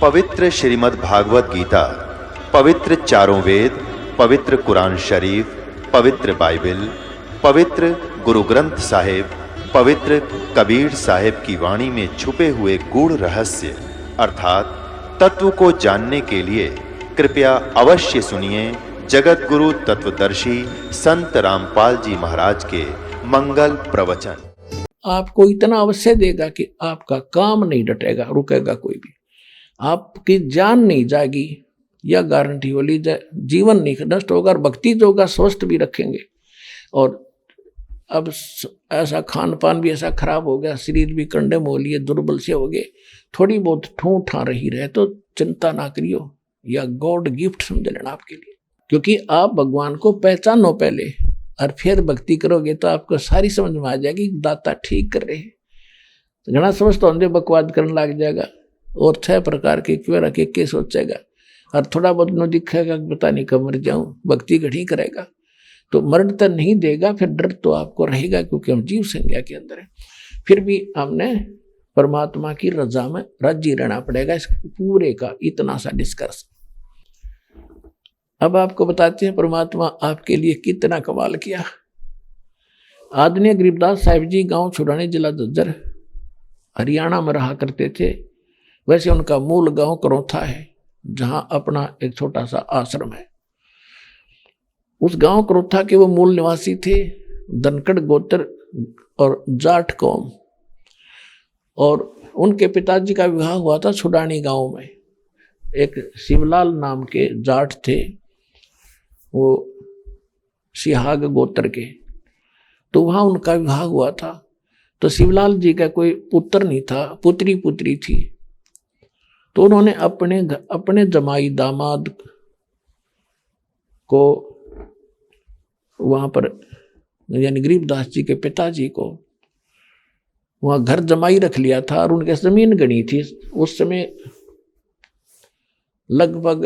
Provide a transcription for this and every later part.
पवित्र श्रीमद् भागवत गीता, पवित्र चारों वेद, पवित्र कुरान शरीफ, पवित्र बाइबल, पवित्र गुरु ग्रंथ साहिब, पवित्र कबीर साहिब की वाणी में छुपे हुए गूढ़ रहस्य अर्थात तत्व को जानने के लिए कृपया अवश्य सुनिए जगत गुरु तत्वदर्शी संत रामपाल जी महाराज के मंगल प्रवचन। आपको इतना अवश्य देगा कि आपका काम नहीं डटेगा, रुकेगा कोई भी, आपकी जान नहीं जाएगी, यह गारंटी हो ली जाए। जीवन नहीं नष्ट होगा और भक्ति जो होगा स्वस्थ भी रखेंगे। और अब ऐसा खान पान भी ऐसा खराब हो गया, शरीर भी कंडम हो लिए, दुर्बल से हो गए, थोड़ी बहुत ठूं ठा रही रहे तो चिंता ना करियो, या गॉड गिफ्ट समझ लेना आपके लिए। क्योंकि आप भगवान को पहचानो पहले और फिर भक्ति करोगे तो आपको सारी समझ में आ जाएगी दाता ठीक कर रहे हैं। तो घना समझता होंगे बकवाद करने लग जाएगा और 6 प्रकार के क्यों रखे के सोचेगा और थोड़ा बहुत न दिखेगा पता नहीं कब मर जाऊं, भक्ति घड़ी करेगा तो मरण तो नहीं देगा, फिर डर तो आपको रहेगा क्योंकि हम जीव संज्ञा के अंदर है। फिर भी हमने परमात्मा की रजा में राजी रहना पड़ेगा। इस पूरे का इतना सा डिस्कस। अब आपको बताते हैं परमात्मा आपके लिए कितना कमाल किया। आदरणीय गरीबदास साहिब जी गांव छुड़ानी, जिला झज्जर, हरियाणा में रहा करते थे। वैसे उनका मूल गांव करौथा है, जहां अपना एक छोटा सा आश्रम है। उस गांव करौथा के वो मूल निवासी थे, धनखड़ गोत्र और जाट कौम। और उनके पिताजी का विवाह हुआ था छुड़ानी गांव में। एक शिवलाल नाम के जाट थे, वो सिहाग गोत्र के, तो वहाँ उनका विवाह हुआ था। तो शिवलाल जी का कोई पुत्र नहीं था, पुत्री थी। तो उन्होंने अपने जमाई दामाद को वहाँ पर, यानी गरीबदास जी के पिताजी को वहाँ घर जमाई रख लिया था और उनके जमीन गणी थी। उस समय लगभग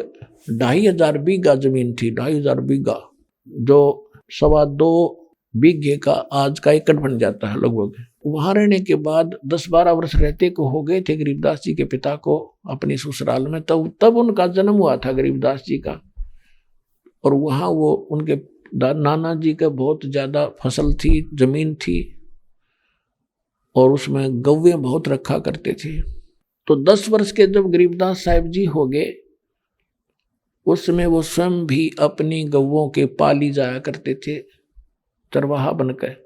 2500 बीघा जमीन थी, 2500 बीघा, जो 2.25 बीघे का आज का एकड़ बन जाता है लगभग। वहां रहने के बाद 10-12 वर्ष रहते को हो गए थे गरीबदास जी के पिता को अपनी ससुराल में। तब उनका जन्म हुआ था गरीबदास जी का। और वहां वो उनके नाना जी का बहुत ज्यादा फसल थी, जमीन थी, और उसमें गौवे बहुत रखा करते थे। तो 10 वर्ष के जब गरीबदास साहिब जी हो गए, उस समय वो स्वयं भी अपनी गौवों के पाली जाया करते थे, चरवाहा बनकर।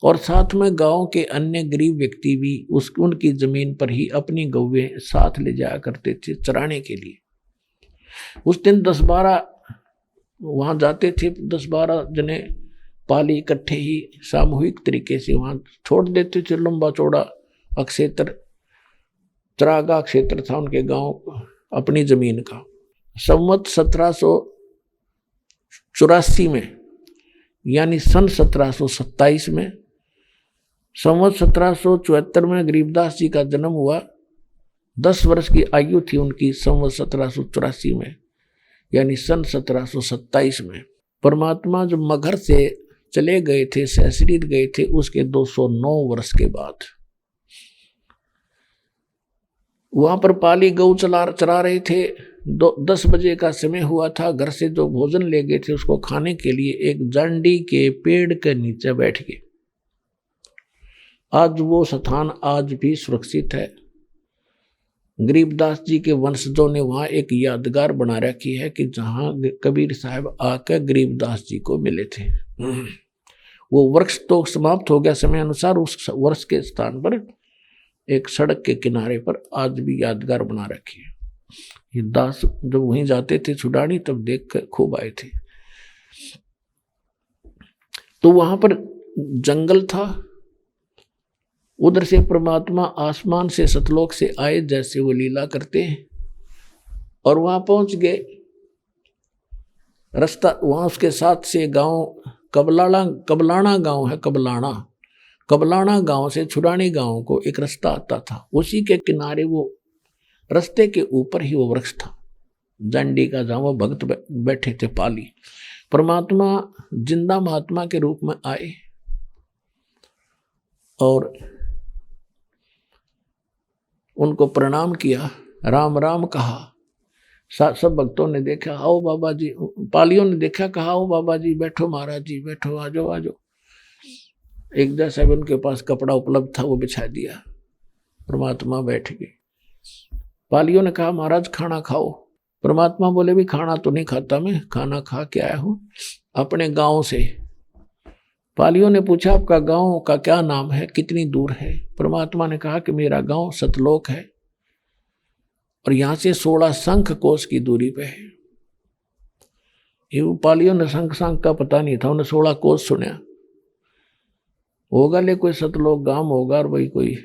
और साथ में गांव के अन्य गरीब व्यक्ति भी उनकी जमीन पर ही अपनी गौवें साथ ले जाया करते थे चराने के लिए। उस दिन 10-12 वहां जाते थे, 10-12 जने पाली इकट्ठे ही सामूहिक तरीके से वहां छोड़ देते थे। लंबा चौड़ा क्षेत्र, चरागाह क्षेत्र था उनके गांव अपनी जमीन का। संवत 1784 में, यानी सन 1727 में, संवत 1774 में गरीबदास जी का जन्म हुआ। 10 वर्ष की आयु थी उनकी संवत 1784 में, यानी सन 1727 में। परमात्मा जो मगहर से चले गए थे, सशरीर गए थे, उसके 209 वर्ष के बाद वहां पर पाली गौ चरा रहे थे। 10 बजे का समय हुआ था। घर से जो भोजन ले गए थे उसको खाने के लिए एक जांडी के पेड़ के नीचे बैठ गए। आज वो स्थान आज भी सुरक्षित है। गरीबदास जी के वंशजों ने वहां एक यादगार बना रखी है कि जहां कबीर साहब आकर गरीबदास जी को मिले थे। वो वृक्ष तो समाप्त हो गया समय अनुसार, उस वर्ष के स्थान पर एक सड़क के किनारे पर आज भी यादगार बना रखी है। ये दास जब वहीं जाते थे छुड़ानी, तब देख कर खूब आए थे। तो वहां पर जंगल था, उधर से परमात्मा आसमान से सतलोक से आए जैसे वो लीला करते हैं। और वहां पहुंच गए। रास्ता वहां उसके साथ से गांव कबलाना गांव है, कबलाना गांव से छुड़ानी गांव को एक रास्ता आता था। उसी के किनारे वो रास्ते के ऊपर ही वो वृक्ष था जांडी का, जहां वो भक्त बैठे थे पाली। परमात्मा जिंदा महात्मा के रूप में आए और उनको प्रणाम किया राम राम कहा। सब भक्तों ने देखा, आओ बाबा जी, पालियों ने देखा, कहा आओ बाबा जी बैठो, महाराज जी बैठो, आ जाओ आ जाओ। एक जैसा भी उनके पास कपड़ा उपलब्ध था वो बिछा दिया, परमात्मा बैठ गए। पालियों ने कहा महाराज खाना खाओ। परमात्मा बोले भी खाना तो नहीं खाता मैं, खाना खा के आया हूं अपने गांव से। पालियों ने पूछा आपका गांव का क्या नाम है, कितनी दूर है? परमात्मा ने कहा कि मेरा गांव सतलोक है और यहां से 16 शंख कोस की दूरी पे है। ये पालियों ने शंख का पता नहीं था, उन्हें 16 कोस सुना होगा, ले कोई सतलोक गांव होगा और वही कोई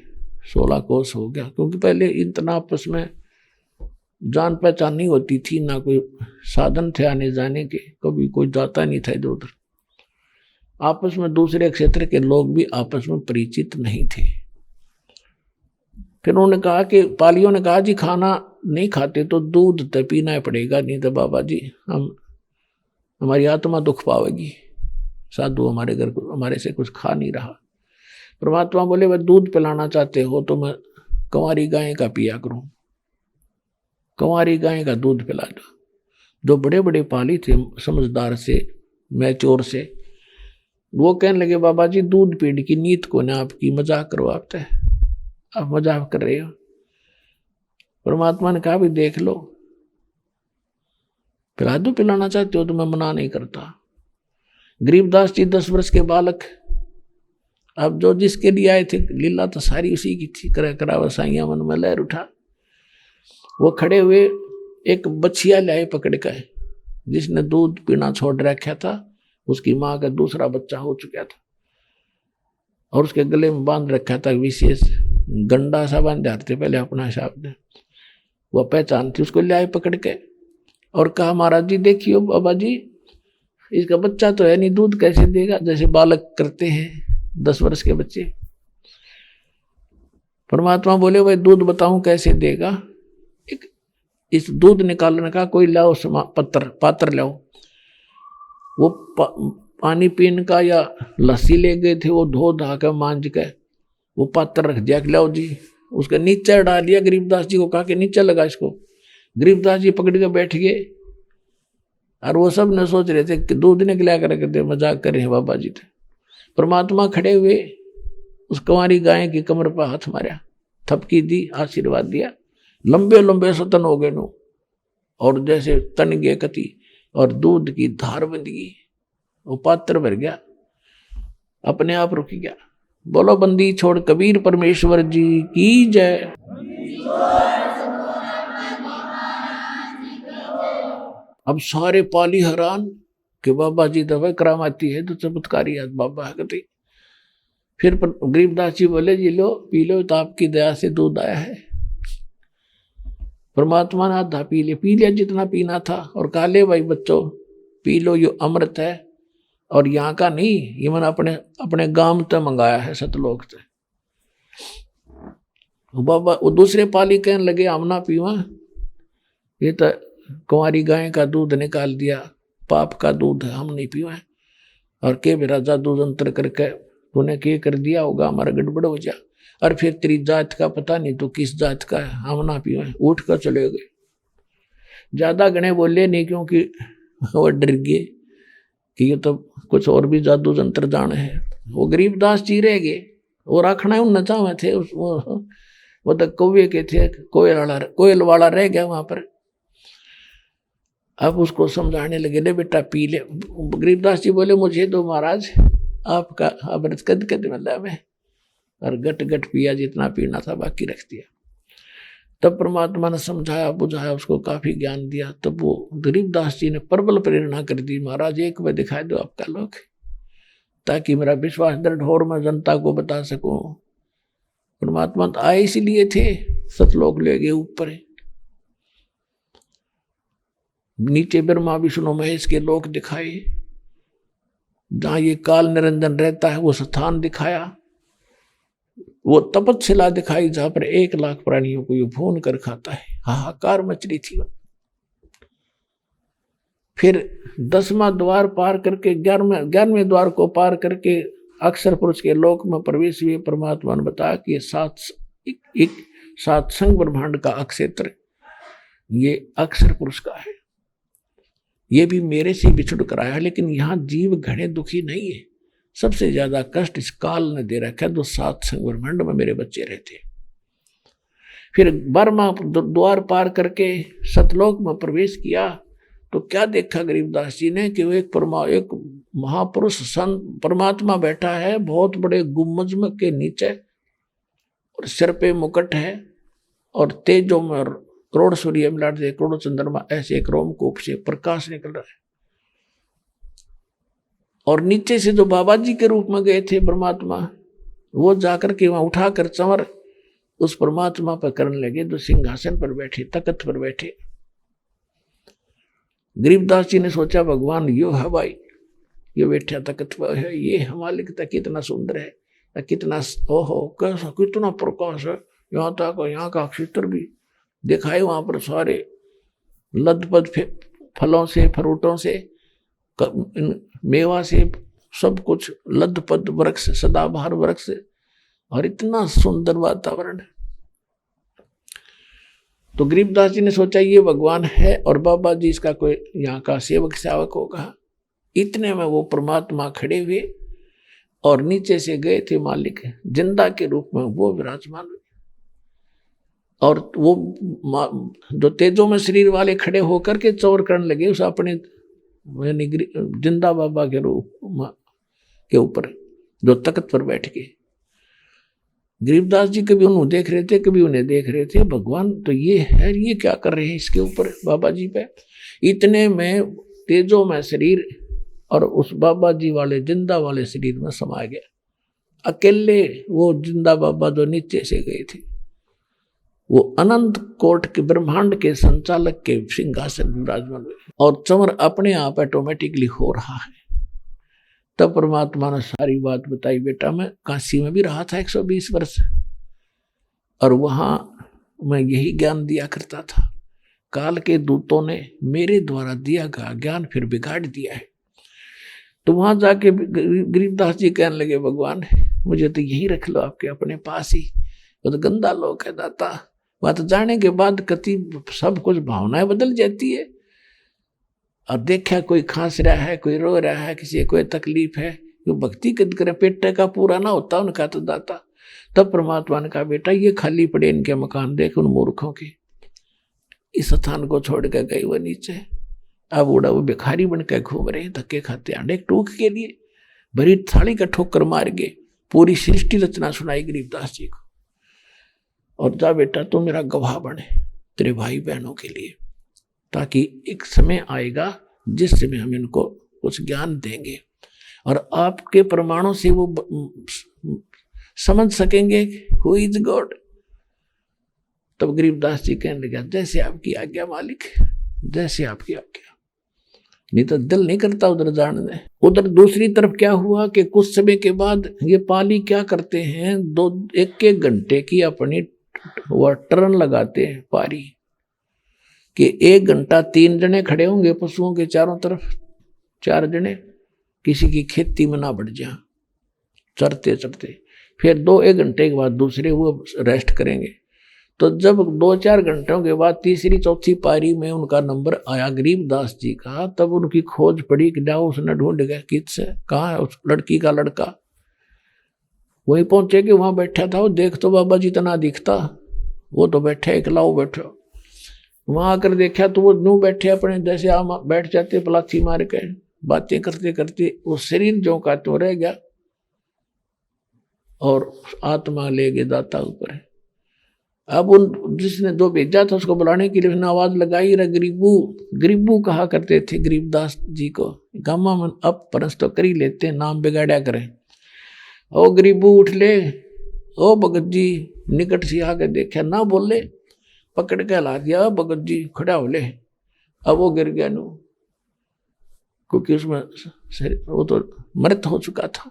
16 कोस हो गया, क्योंकि पहले इतना आपस में जान पहचान नहीं होती थी, ना कोई साधन थे आने जाने के, कभी कोई जाता नहीं था इधर उधर। आपस में दूसरे क्षेत्र के लोग भी आपस में परिचित नहीं थे। फिर उन्होंने कहा कि पालियों ने कहा जी खाना नहीं खाते तो दूध तो पीना पड़ेगा, नहीं तो बाबा जी हमारी आत्मा दुख पावेगी, साधु हमारे घर हमारे से कुछ खा नहीं रहा। परमात्मा बोले वह दूध पिलाना चाहते हो तो मैं कंवारी गाय का पिया करूं, कंवारी गाय का दूध पिला दो। जो बड़े बड़े पाली थे समझदार से मैच्योर से, वो कहने लगे बाबा जी दूध पीने की नीत को ना आपकी, मजाक करवाते हैं, आप मजाक कर रहे हो। परमात्मा ने कहा भी देख लो, पिला दो, पिलाना चाहते हो तो मैं मना नहीं करता। गरीबदास जी 10 वर्ष के बालक, अब जो जिसके लिए आए थे लीला तो सारी उसी की थी, करा वसाइया मन में लहर उठा। वो खड़े हुए एक बछिया लाए पकड़ कर, जिसने दूध पीना छोड़ रखा था, उसकी माँ का दूसरा बच्चा हो चुका था और उसके गले में बांध रखा था विशेष गंडा सा बांध जाते पहले अपना शब्द, वो पहचान थी। उसको लाए पकड़ के और कहा महाराज जी देखियो बाबा जी इसका बच्चा तो है नहीं, दूध कैसे देगा, जैसे बालक करते हैं 10 वर्ष के बच्चे। परमात्मा बोले भाई दूध बताऊं कैसे देगा। एक इस दूध निकालने का कोई लाओ पात्र लाओ। वो पानी पीने का या लस्सी ले गए थे, वो धो धा कर मांझ के वो पात्र रख दिया, लाओ जी। उसका नीचे डाल दिया, गरीबदास जी को कहा कि नीचे लगा इसको। गरीबदास जी पकड़ के बैठ गए और वो सब ने सोच रहे थे कि दूध निकला कर मजाक कर रहे हैं बाबा जी थे। परमात्मा खड़े हुए उस कंवारी गाय की कमर पर हाथ मारा, थपकी दी, आशीर्वाद दिया। लंबे लंबे सतन हो गए नो, और जैसे तन गए कति, और दूध की धार बंध गई, वो पात्र भर गया, अपने आप रुक गया। बोलो बंदी छोड़ कबीर परमेश्वर जी की जय। अब सारे पाली हैरान कि बाबा जी दवा करामाती है तो चमत्कारी है बाबा है। फिर गरीबदास जी बोले जी लो पी लो, तो आपकी दया से दूध आया है। परमात्मा ने आधा पी लिया जितना पीना था, और कहा ले भाई बच्चों पी लो, ये अमृत है और यहाँ का नहीं, ये मैंने अपने गांव तक मंगाया है सतलोक से। बाबा वो दूसरे पाली कहने लगे हम ना पीवा, ये तो कुंवारी गाय का दूध निकाल दिया, पाप का दूध है, हम नहीं पीवा। और के मेरा जादू जंत्र करके तूने के कर दिया होगा, हमारा गड़बड़ हो जा, और फिर तेरी जात का पता नहीं तो किस जात का है, हम ना पीवा। उठ कर चले गए। ज्यादा गणे बोले नहीं, क्योंकि वो डर गए कि ये तो कुछ और भी जादू जंत्र जाने है। वो गरीबदास जी रह गए, वो रखना उन नचावे थे, वो तो कौवे के थे, कोयल वाला रह गया वहां पर। अब उसको समझाने लगे, ले बेटा पी ले। गरीबदास जी बोले मुझे दो महाराज, आपका अमृत कद कद मिला मैं, और गट गट पिया जितना पीना था, बाकी रख दिया। तब परमात्मा ने समझाया बुझाया, उसको काफी ज्ञान दिया। तब वो गरीबदास जी ने प्रबल प्रेरणा कर दी, महाराज एक बार दिखा दो आपका लोक, ताकि मेरा विश्वास दृढ़ हो और मैं जनता को बता सकूं। परमात्मा तो आए इसीलिए थे, सतलोक ले गए ऊपर। नीचे ब्रह्मा विष्णु महेश के लोक दिखाए, जहां ये काल निरंजन रहता है वो स्थान दिखाया। वो तपस्या दिखाई जहां पर 1 लाख प्राणियों को ये भून कर खाता है, हाहाकार मच रही थी। फिर 10वां द्वार पार करके 11वें द्वार को पार करके अक्षर पुरुष के लोक में प्रवेश हुए। परमात्मा ने बताया कि ये 7 संग ब्रह्मांड का अक्षेत्र ये अक्षर पुरुष का है, ये भी मेरे से बिछुड़ कर आया। लेकिन यहाँ जीव घने दुखी नहीं है, सबसे ज्यादा कष्ट इस काल ने दे रखा है, जो 7 संग ब्रह्मांड में मेरे बच्चे रहते। फिर बर्मा द्वार पार करके सतलोक में प्रवेश किया तो क्या देखा गरीबदास जी ने कि वो एक महापुरुष संत परमात्मा बैठा है बहुत बड़े गुम्बज में के नीचे, और सिर पे मुकुट है, और तेजों में करोड़ सूर्य मिलाट से करोड़ चंद्रमा ऐसे एक रोमकूप से प्रकाश निकल रहा है। और नीचे से जो बाबा जी के रूप में गए थे परमात्मा, वो जाकर के वहां उठाकर चंवर उस परमात्मा पर करने लगे जो सिंहासन पर बैठे, तख्त पर बैठे। गरीबदास जी ने सोचा भगवान यो है भाई, ये बैठा तख्त पर है, ये हमारे लिए कितना सुंदर है, कितना ओहो कैसा कितना प्रकाश है, यहाँ तक यहाँ का क्षेत्र भी दिखाए, वहां पर सारे लदपद फलों से, फ्रूटों से, मेवा से, सब कुछ लदपद वृक्ष, सदाबहार वृक्ष, और इतना सुंदर वातावरण है। तो गरीबदास जी ने सोचा ये भगवान है और बाबा जी इसका कोई यहाँ का सेवक सावक होगा। इतने में वो परमात्मा खड़े हुए और नीचे से गए थे मालिक जिंदा के रूप में वो विराजमान हुए, और वो जो तेजों में शरीर वाले खड़े होकर के चौर करने लगे उस अपने जिंदा बाबा के रूप के ऊपर जो तख्त पर बैठ के। गरीबदास जी कभी उन्हें देख रहे थे, कभी उन्हें देख रहे थे, भगवान तो ये है, ये क्या कर रहे हैं इसके ऊपर बाबा जी पे। इतने में तेजों में शरीर और उस बाबा जी वाले जिंदा वाले शरीर में समा गया। अकेले वो जिंदा बाबा जो नीचे से गए थे, वो अनंत कोट के ब्रह्मांड के संचालक के सिंहासन विराजमान हुए, और चंवर अपने आप ऑटोमेटिकली हो रहा है। तब परमात्मा ने सारी बात बताई, बेटा मैं काशी में भी रहा था 120 वर्ष, और वहां मैं यही ज्ञान दिया करता था। काल के दूतों ने मेरे द्वारा दिया गया ज्ञान फिर बिगाड़ दिया है। तो वहां जाके गरीबदास जी कहने लगे भगवान मुझे तो यही रख लो आपके अपने पास ही, वो तो गंदा लोग है दाता। वहां तो जाने के बाद कति सब कुछ भावनाएं बदल जाती है। और देखा कोई खांस रहा है, कोई रो रहा है, किसी कोई तकलीफ है, जो भक्ति कद करे पेट का पूरा ना होता उनका तो दाता। तब परमात्मा ने कहा बेटा ये खाली पड़े इनके मकान देख उन मूर्खों के, इस स्थान को छोड़ कर गए वो नीचे, अब उड़ा वो भिखारी बन के घूम रहे, धक्के खाते आंडे टूक के लिए भरी थाली का ठोकर मार गए। पूरी सृष्टि रचना सुनाई गरीबदास जी को, और जा बेटा तू मेरा गवाह बने तेरे भाई बहनों के लिए, ताकि एक समय आएगा जिस समय हम इनको कुछ ज्ञान देंगे और आपके प्रमाणों से वो समझ सकेंगे हु इज गॉड। तब गरीबदास जी कहने लगा जैसे आपकी आज्ञा मालिक, जैसे आपकी आज्ञा। नहीं तो दिल नहीं करता उधर जाने। उधर दूसरी तरफ क्या हुआ कि कुछ समय के बाद ये पाली क्या करते हैं, 1-1 घंटे की अपनी वह टर्न लगाते हैं पारी, कि 1 घंटा 3 जने खड़े होंगे पशुओं के चारों तरफ, 4 जने किसी की खेती में ना बढ़ जा चरते चरते, फिर 2-1 घंटे के बाद दूसरे वो रेस्ट करेंगे। तो जब 2-4 घंटों के बाद तीसरी चौथी पारी में उनका नंबर आया गरीबदास जी का, तब उनकी खोज पड़ी कि जाओ उसने ढूंढ गया किससे, कहाँ है उस लड़की का लड़का। वहीं पहुंचे कि वहां बैठा था, वो देख तो बाबा जी तना दिखता, वो तो बैठे इकलाओ बैठो। वहां आकर देखा तो वो न्यू बैठे अपने जैसे आम बैठ जाते पलाथी मार के, बातें करते करते वो शरीर जो का तो रह गया और आत्मा ले गए दाता ऊपर। अब उन जिसने जो भेजा था उसको बुलाने के लिए उसने आवाज लगाई, रे गरीबू, गरीबू कहा करते थे गरीबदास जी को, गामा मन अब परस तो कर ही लेते नाम बिगाड़ा करें। ओ गरीबू उठ ले, ओ भगत जी निकट से आके देखा ना बोले, पकड़ के ला दिया, भगत जी खड़ा हो ले। अब वो गिर गया नु, क्योंकि उसमें वो तो मृत हो चुका था।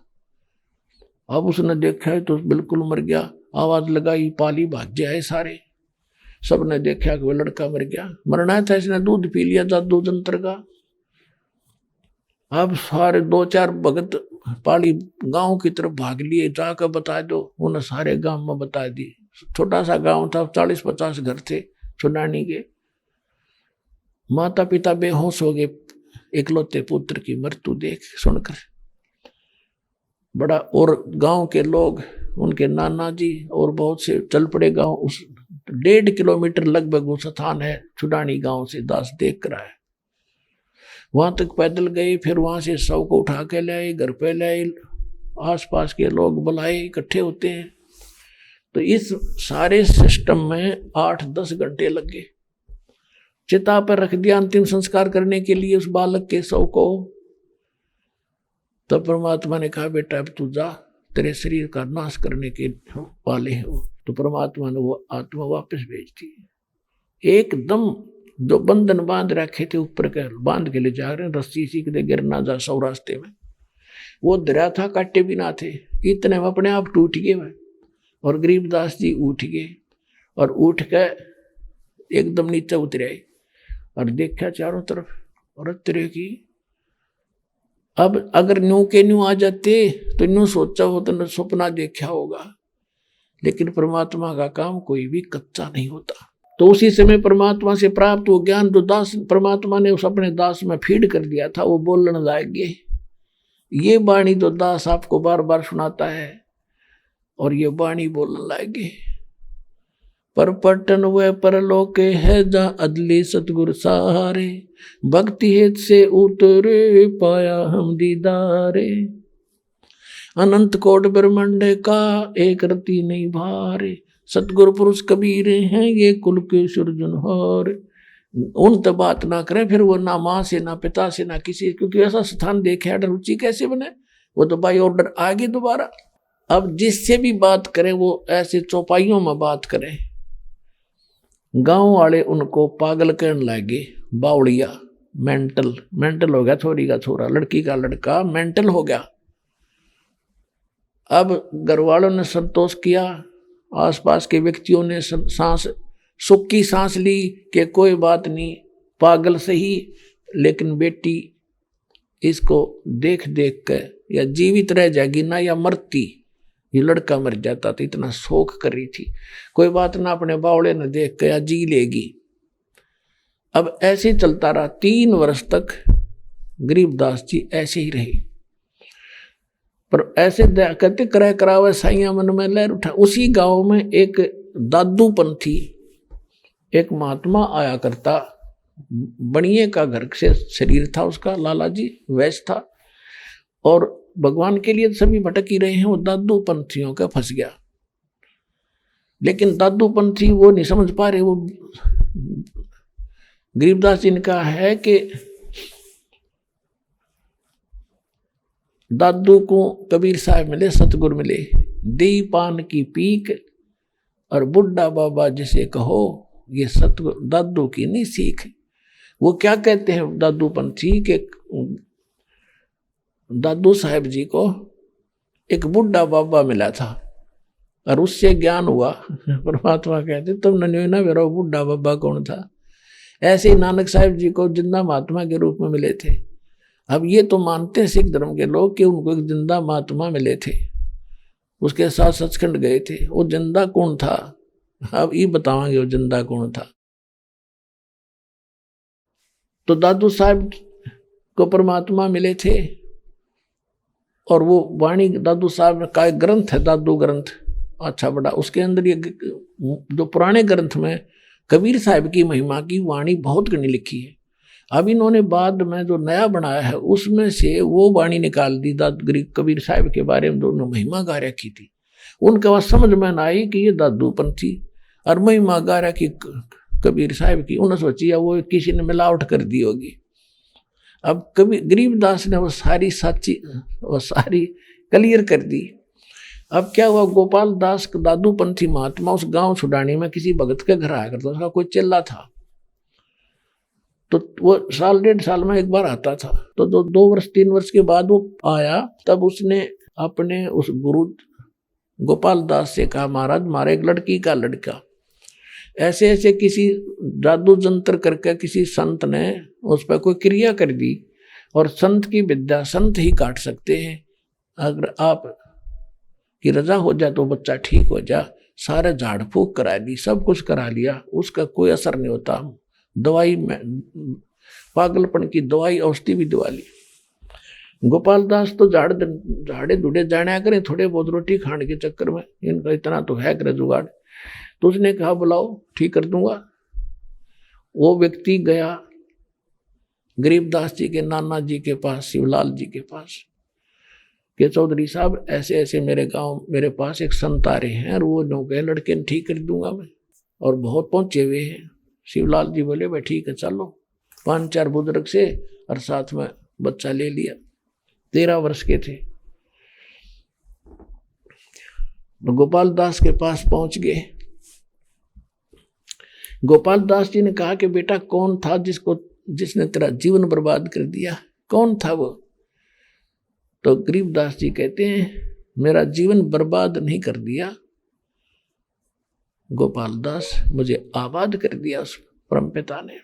अब उसने देखा तो बिल्कुल मर गया। आवाज लगाई, पाली भाग जाए सारे, सबने देखा कि वो लड़का मर गया। मरना था इसने दूध पी लिया जादू जंत्र का। अब सारे 2-4 भगत पाली गांव की तरफ भाग लिए, जाकर बता दो, उन्हें सारे गांव में बता दी। छोटा सा गांव था, 40-50 घर थे चुनानी के। माता पिता बेहोश हो गए इकलौते पुत्र की मृत्यु देख सुनकर। बड़ा, और गांव के लोग, उनके नाना जी और बहुत से चल पड़े गांव। उस 1.5 किलोमीटर लगभग वो स्थान है छुडानी गांव से, दास देख कर आए। वहां तक पैदल गए, फिर वहां से शव को उठा के ले आए, घर पे ले आए, आसपास के लोग बुलाए, इकट्ठे होते हैं। तो इस सारे सिस्टम में 8-10 घंटे लग गए। चिता पर रख दिया अंतिम संस्कार करने के लिए उस बालक के शव को। तब परमात्मा ने कहा, बेटा अब तू जा, तेरे शरीर का नाश करने के वाले हैं वो। तो परमात्मा ने वो आत्मा वापस भेज दी। एकदम जो बंधन बांध रखे थे ऊपर के, बांध के ले जा रहे हैं, रस्सी सीख दे, गिर ना जा सौ रास्ते में, वो दरिया था, काटे भी ना थे, इतने में अपने आप टूट गए वह। और गरीबदास जी उठ गए और उठ के एकदम नीचे उतरे आए और देखा चारों तरफ और तेरे की। अब अगर न्यू के न्यू आ जाते तो न्यू सोचा हो तो सपना देखा होगा, लेकिन परमात्मा का काम कोई भी कच्चा नहीं होता। तो उसी समय परमात्मा से प्राप्त वो ज्ञान जो दास परमात्मा ने उस अपने दास में फीड कर दिया था, वो बोलने लागे। ये वाणी जो दास आपको बार बार सुनाता है, और ये वाणी बोलने लागे। पर पटन व परलोक है जा अदली सतगुर सहारे, भक्ति हेत से उतरे पाया हम दीदारे। अनंत कोट ब्रह्मांड का एक रति नहीं भारे, सतगुरु पुरुष कबीर हैं ये कुल के सृजनहार। उन तो बात ना करें, फिर वो ना माँ से ना पिता से ना किसी, क्योंकि ऐसा स्थान देखे रुचि कैसे बने, वो तो बाई ऑर्डर आ गई दोबारा। अब जिससे भी बात करें वो ऐसे चौपाइयों में बात करें। गांव वाले उनको पागल कहने लगे, बावड़िया, मेंटल हो गया, छोरी का छोरा, लड़की का लड़का मेंटल हो गया। अब घर वालों ने संतोष किया, आसपास के व्यक्तियों ने सांस, सुख की सांस ली कि कोई बात नहीं, पागल सही, लेकिन बेटी इसको देख देख कर या जीवित रह जाएगी ना या मरती। ये लड़का मर जाता तो इतना शोक कर रही थी, कोई बात ना, अपने बावड़े ने देख कर या जी लेगी। अब ऐसे चलता रहा 3 वर्ष तक। गरीबदास जी ऐसे ही रहे, पर ऐसे कहते कराए करावे साइया मन में लहर उठा। उसी गांव में एक दादू पंथी, एक महात्मा आया करता, बनिए का घर से शरीर था उसका, लाला जी वैश्य था, और भगवान के लिए सभी भटक ही रहे हैं। वो दादू पंथियों का फंस गया, लेकिन दादू पंथी वो नहीं समझ पा रहे। वो गरीबदास जी ने कहा है कि दादू को कबीर साहब मिले, सतगुरु मिले, दी पान की पीक और बुढ़ा बाबा जिसे कहो, ये सतगुरु दादू की नहीं सीख। वो क्या कहते हैं दादू पंथी के, दादू साहब जी को एक बुढ़ा बाबा मिला था और उससे ज्ञान हुआ। परमात्मा कहते तुम न ना मेरा बुढ़ा बाबा कौन था। ऐसे ही नानक साहब जी को जिंदा महात्मा के रूप में मिले थे। अब ये तो मानते हैं सिख धर्म के लोग कि उनको एक जिंदा महात्मा मिले थे, उसके साथ सचखंड गए थे। वो जिंदा कौन था, अब ये बतावांगे वो जिंदा कौन था। तो दादू साहब को परमात्मा मिले थे, और वो वाणी दादू साहब का एक ग्रंथ है, दादू ग्रंथ, अच्छा बड़ा, उसके अंदर ये जो पुराने ग्रंथ में कबीर साहब की महिमा की वाणी बहुत गणी लिखी है। अब इन्होंने बाद में जो नया बनाया है उसमें से वो वाणी निकाल दी कबीर साहब के बारे में, दोनों महिमा गा रखी थी। उनके बाद समझ में ना आई कि ये दादू पंथी और महिमा गा रखी कबीर साहब की, उन्होंने सोची या वो किसी ने मिलावट कर दी होगी। अब कभी गरीबदास ने वो सारी सच्ची, वो सारी क्लियर कर दी। अब क्या हुआ, गोपाल दास दादू पंथी महात्मा उस गांव छुडानी में किसी भगत के घर आया करता, उसका कोई चेला था, तो वो 1.5 साल में एक बार आता था। तो 2 वर्ष 3 वर्ष के बाद वो आया, तब उसने अपने उस गुरु गोपाल दास से कहा, महाराज हमारे एक लड़की का लड़का ऐसे ऐसे किसी जादू जंत्र करके किसी संत ने उस पर कोई क्रिया कर दी, और संत की विद्या संत ही काट सकते हैं, अगर आप की रजा हो जाए तो बच्चा ठीक हो जाए। सारे झाड़ फूक करा दी, सब कुछ करा लिया, उसका कोई असर नहीं होता। दवाई में पागलपन की दवाई औषधि भी दवा ली। गोपाल दास तो झाड़े धुड़े जाने करें थोड़े बहुत रोटी खाने के चक्कर में, इनका इतना तो है करे जुगाड़। तो उसने कहा बुलाओ ठीक कर दूंगा। वो व्यक्ति गया गरीबदास जी के नाना जी के पास, शिवलाल जी के पास, कि चौधरी साहब ऐसे ऐसे मेरे गांव मेरे पास एक संत आ रहे हैं और वो जो गए लड़के ने ठीक कर दूंगा मैं, और बहुत पहुंचे हुए हैं। शिवलाल जी बोले भाई ठीक है चलो। 5-4 बुजुर्ग से और साथ में बच्चा ले लिया, 13 वर्ष के थे। तो गोपाल दास के पास पहुंच गए। गोपाल दास जी ने कहा कि बेटा कौन था जिसने तेरा जीवन बर्बाद कर दिया, कौन था वो? तो गरीबदास जी कहते हैं मेरा जीवन बर्बाद नहीं कर दिया गोपाल दास, मुझे आबाद कर दिया उस परमपिता ने।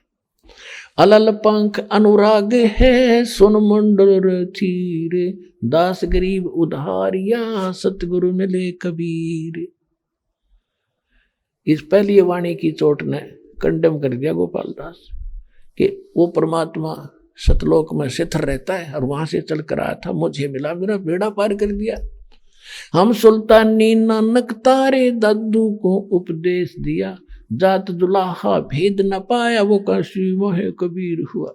अलल पंख अनुराग है सुन मंडल थीरे, दास गरीब उधारिया सतगुरु मिले कबीर। इस पहली वाणी की चोट ने कंडेम कर दिया गोपाल दास कि वो परमात्मा सतलोक में शिथिर रहता है और वहां से चल कर आया था, मुझे मिला, मेरा बेड़ा पार कर दिया। हम सुल्तानी नानक तारे दादू को उपदेश दिया, जात जुलाहा भेद न पाया वो काशी मोह कबीर हुआ।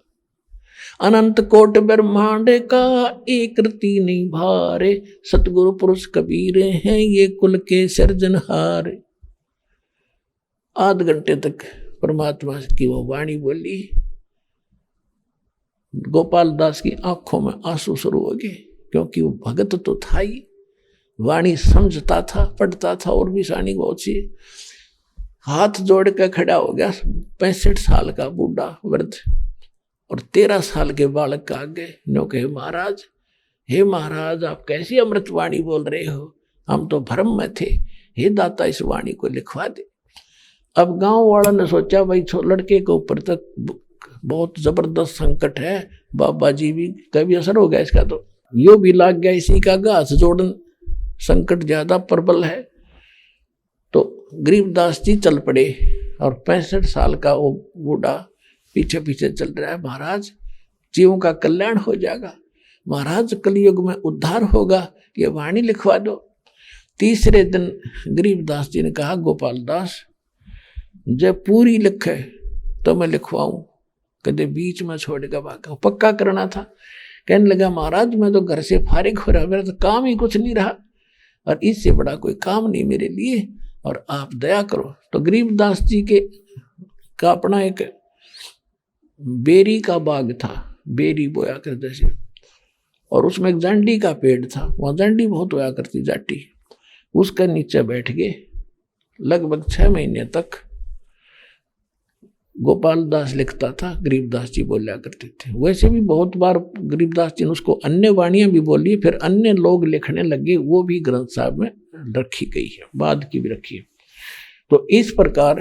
अनंत कोट ब्रह्मांड का एक रति नहीं भारे, सतगुरु पुरुष कबीर हैं ये कुल के सृजनहार। आध घंटे तक परमात्मा की वो वाणी बोली। गोपाल दास की आंखों में आंसू शुरू हो गए, क्योंकि वो भगत तो था ही, वाणी समझता था, पढ़ता था और भी सानी बहुत सी। हाथ जोड़ कर खड़ा हो गया 65 साल का बूढ़ा वृद्ध और 13 साल के बालक का आगे नो कहे महाराज, हे महाराज आप कैसी अमृत वाणी बोल रहे हो, हम तो भ्रम में थे, हे दाता इस वाणी को लिखवा दे। अब गांव वालों ने सोचा भाई लड़के के ऊपर तक बहुत जबरदस्त संकट है, बाबा जी भी का भी असर हो गया इसका, तो यो भी लाग गया इसी का घास जोड़न, संकट ज्यादा प्रबल है। तो गरीबदास जी चल पड़े और 65 साल का वो बूढ़ा पीछे पीछे चल रहा है। महाराज जीवों का कल्याण हो जाएगा, महाराज कलयुग में उद्धार होगा, ये वाणी लिखवा दो। तीसरे दिन गरीबदास जी ने कहा गोपाल दास जब पूरी लिखे तो मैं लिखवाऊं, कदे बीच में छोड़ेगा भागा, पक्का करना था। कहने लगा महाराज मैं तो घर से फारिग हो रहा, मेरा तो काम ही कुछ नहीं रहा और इससे बड़ा कोई काम नहीं मेरे लिए, और आप दया करो। तो गरीबदास जी का अपना एक बेरी का बाग था, बेरी बोया करते थे, और उसमें एक जांडी का पेड़ था, वहाँ जांडी बहुत होया करती जाटी, उसके नीचे बैठ गए। लगभग 6 महीने तक गोपाल दास लिखता था, गरीबदास जी बोला करते थे। वैसे भी बहुत बार गरीबदास जी ने उसको अन्य वाणियां भी बोली, फिर अन्य लोग लिखने लगे, वो भी ग्रंथ साहब में रखी गई है, बाद की भी रखी है। तो इस प्रकार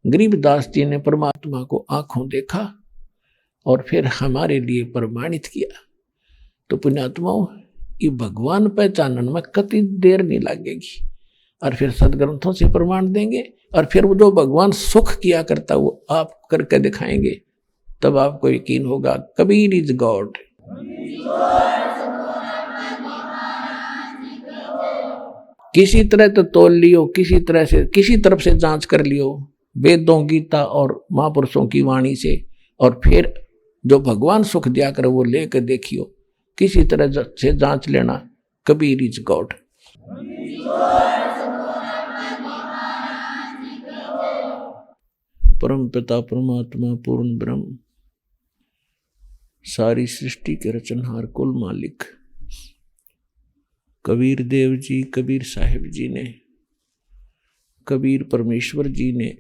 गरीबदास जी ने परमात्मा को आंखों देखा और फिर हमारे लिए प्रमाणित किया। तो पुण्यात्माओं ये भगवान पहचानने में कति देर नहीं लगेगी, और फिर सदग्रंथों से प्रमाण देंगे, और फिर वो जो भगवान सुख किया करता वो आप करके दिखाएंगे, तब आपको यकीन होगा कबीर इज गॉड। किसी तरह तो तोल लियो, किसी तरह से किसी तरफ से जांच कर लियो वेदों गीता और महापुरुषों की वाणी से, और फिर जो भगवान सुख दिया कर वो लेकर देखियो, किसी तरह से जांच लेना, कबीर इज गॉड। परम पिता परमात्मा पूर्ण ब्रह्म सारी सृष्टि के रचनहार कुल मालिक कबीर देव जी, कबीर साहिब जी ने, कबीर परमेश्वर जी ने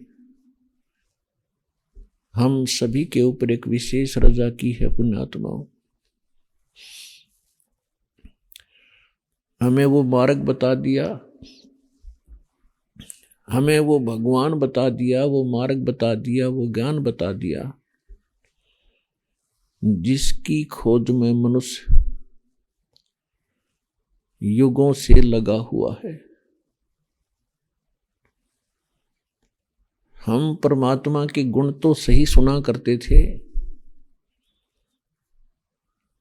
हम सभी के ऊपर एक विशेष रजा की है। पुण्यात्माओं हमें वो मार्ग बता दिया, हमें वो भगवान बता दिया, वो मार्ग बता दिया, वो ज्ञान बता दिया, जिसकी खोज में मनुष्य युगों से लगा हुआ है। हम परमात्मा के गुण तो सही सुना करते थे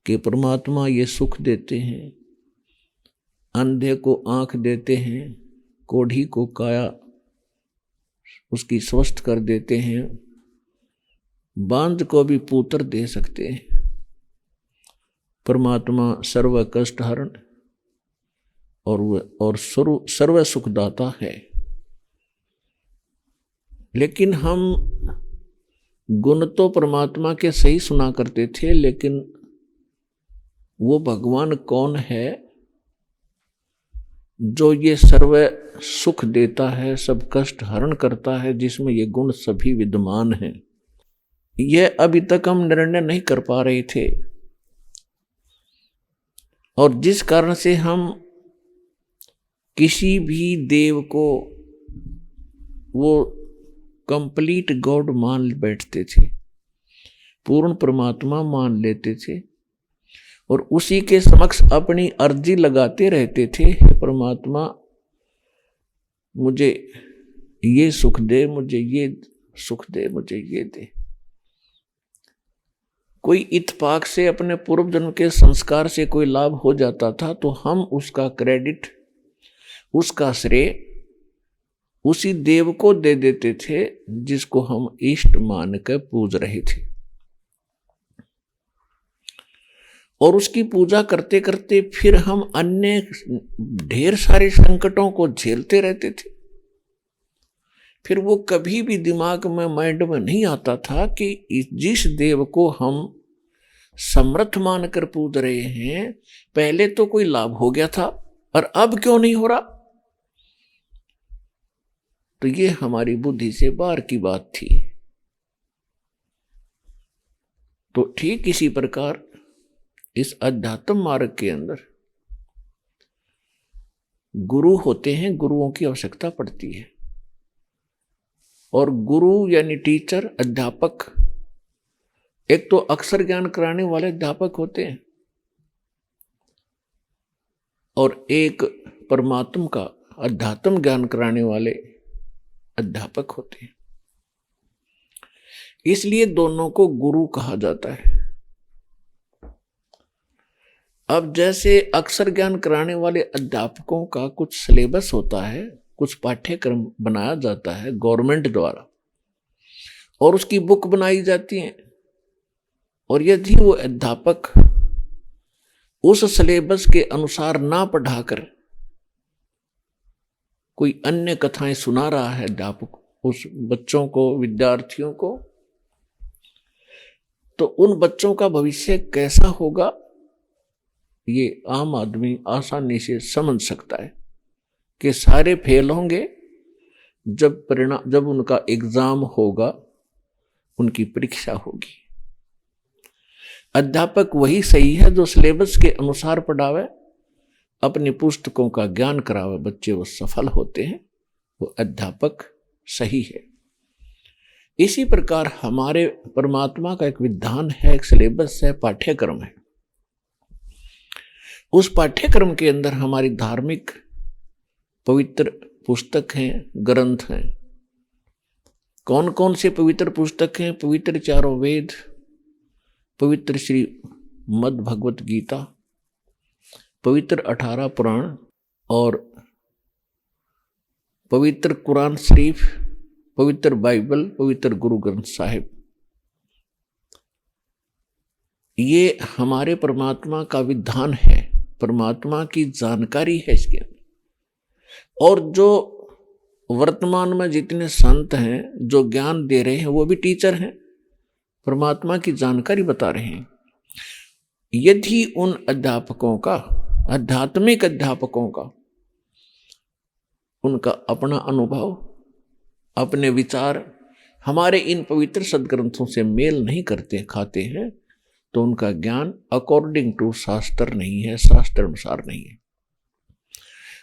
कि परमात्मा ये सुख देते हैं, अंधे को आंख देते हैं, कोढ़ी को काया उसकी स्वस्थ कर देते हैं, बांझ को भी पुत्र दे सकते हैं। परमात्मा सर्व कष्ट हरण और सर्व सुखदाता है। लेकिन हम गुण तो परमात्मा के सही सुना करते थे, लेकिन वो भगवान कौन है जो ये सर्व सुख देता है, सब कष्ट हरण करता है, जिसमें ये गुण सभी विद्यमान हैं, यह अभी तक हम निर्णय नहीं कर पा रहे थे। और जिस कारण से हम किसी भी देव को वो कंप्लीट गॉड मान बैठते थे, पूर्ण परमात्मा मान लेते थे और उसी के समक्ष अपनी अर्जी लगाते रहते थे, हे परमात्मा मुझे ये सुख दे, मुझे ये सुख दे, मुझे ये दे। कोई इत्तेफाक से अपने पूर्व जन्म के संस्कार से कोई लाभ हो जाता था तो हम उसका क्रेडिट, उसका श्रेय उसी देव को दे देते थे जिसको हम इष्ट मान कर पूज रहे थे। और उसकी पूजा करते करते फिर हम अन्य ढेर सारे संकटों को झेलते रहते थे। फिर वो कभी भी दिमाग में, माइंड में नहीं आता था कि जिस देव को हम समर्थ मानकर पूज रहे हैं, पहले तो कोई लाभ हो गया था और अब क्यों नहीं हो रहा। तो ये हमारी बुद्धि से बाहर की बात थी। तो ठीक इसी प्रकार इस अध्यात्म मार्ग के अंदर गुरु होते हैं, गुरुओं की आवश्यकता पड़ती है। और गुरु यानी टीचर, अध्यापक, एक तो अक्षर ज्ञान कराने वाले अध्यापक होते हैं और एक परमात्मा का अध्यात्म ज्ञान कराने वाले अध्यापक होते हैं। इसलिए दोनों को गुरु कहा जाता है। अब जैसे अक्षर ज्ञान कराने वाले अध्यापकों का कुछ सिलेबस होता है, कुछ पाठ्यक्रम बनाया जाता है गवर्नमेंट द्वारा और उसकी बुक बनाई जाती है, और यदि वो अध्यापक उस सिलेबस के अनुसार ना पढ़ाकर कोई अन्य कथाएं सुना रहा है अध्यापक उस बच्चों को, विद्यार्थियों को, तो उन बच्चों का भविष्य कैसा होगा ये आम आदमी आसानी से समझ सकता है कि सारे फेल होंगे जब उनका एग्जाम होगा, उनकी परीक्षा होगी। अध्यापक वही सही है जो सिलेबस के अनुसार पढ़ावे, अपनी पुस्तकों का ज्ञान करावे, बच्चे वो सफल होते हैं, वो अध्यापक सही है। इसी प्रकार हमारे परमात्मा का एक विधान है, एक सिलेबस है, पाठ्यक्रम है। उस पाठ्यक्रम के अंदर हमारी धार्मिक पवित्र पुस्तक हैं, ग्रंथ हैं। कौन कौन से पवित्र पुस्तक हैं? पवित्र चारों वेद, पवित्र श्रीमद् भगवत गीता, पवित्र 18 पुराण और पवित्र कुरान शरीफ, पवित्र बाइबल, पवित्र गुरु ग्रंथ साहिब। ये हमारे परमात्मा का विधान है, परमात्मा की जानकारी है इसके अंदर। और जो वर्तमान में जितने संत हैं जो ज्ञान दे रहे हैं वो भी टीचर हैं, परमात्मा की जानकारी बता रहे हैं। यदि उन अध्यापकों का, आध्यात्मिक अध्यापकों का, उनका अपना अनुभव, अपने विचार हमारे इन पवित्र सदग्रंथों से मेल नहीं खाते हैं, तो उनका ज्ञान अकॉर्डिंग टू शास्त्र नहीं है, शास्त्र अनुसार नहीं है।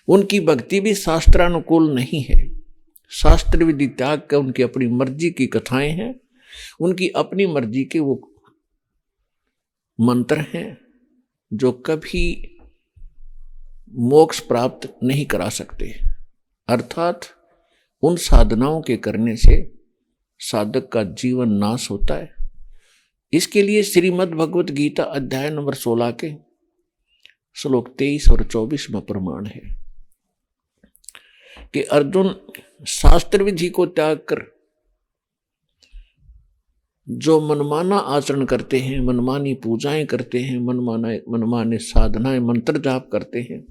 उनकी भक्ति भी शास्त्रानुकूल नहीं है। शास्त्र विधि त्याग कर उनकी अपनी मर्जी की कथाएं हैं, उनकी अपनी मर्जी के वो मंत्र हैं जो कभी मोक्ष प्राप्त नहीं करा सकते। अर्थात उन साधनाओं के करने से साधक का जीवन नाश होता है। इसके लिए श्रीमद् भगवत गीता अध्याय नंबर 16 के श्लोक 23 और 24 में प्रमाण है कि अर्जुन शास्त्र विधि को त्याग कर जो मनमाना आचरण करते हैं, मनमानी पूजाएं करते हैं, मनमाने साधनाएं मंत्र जाप करते हैं,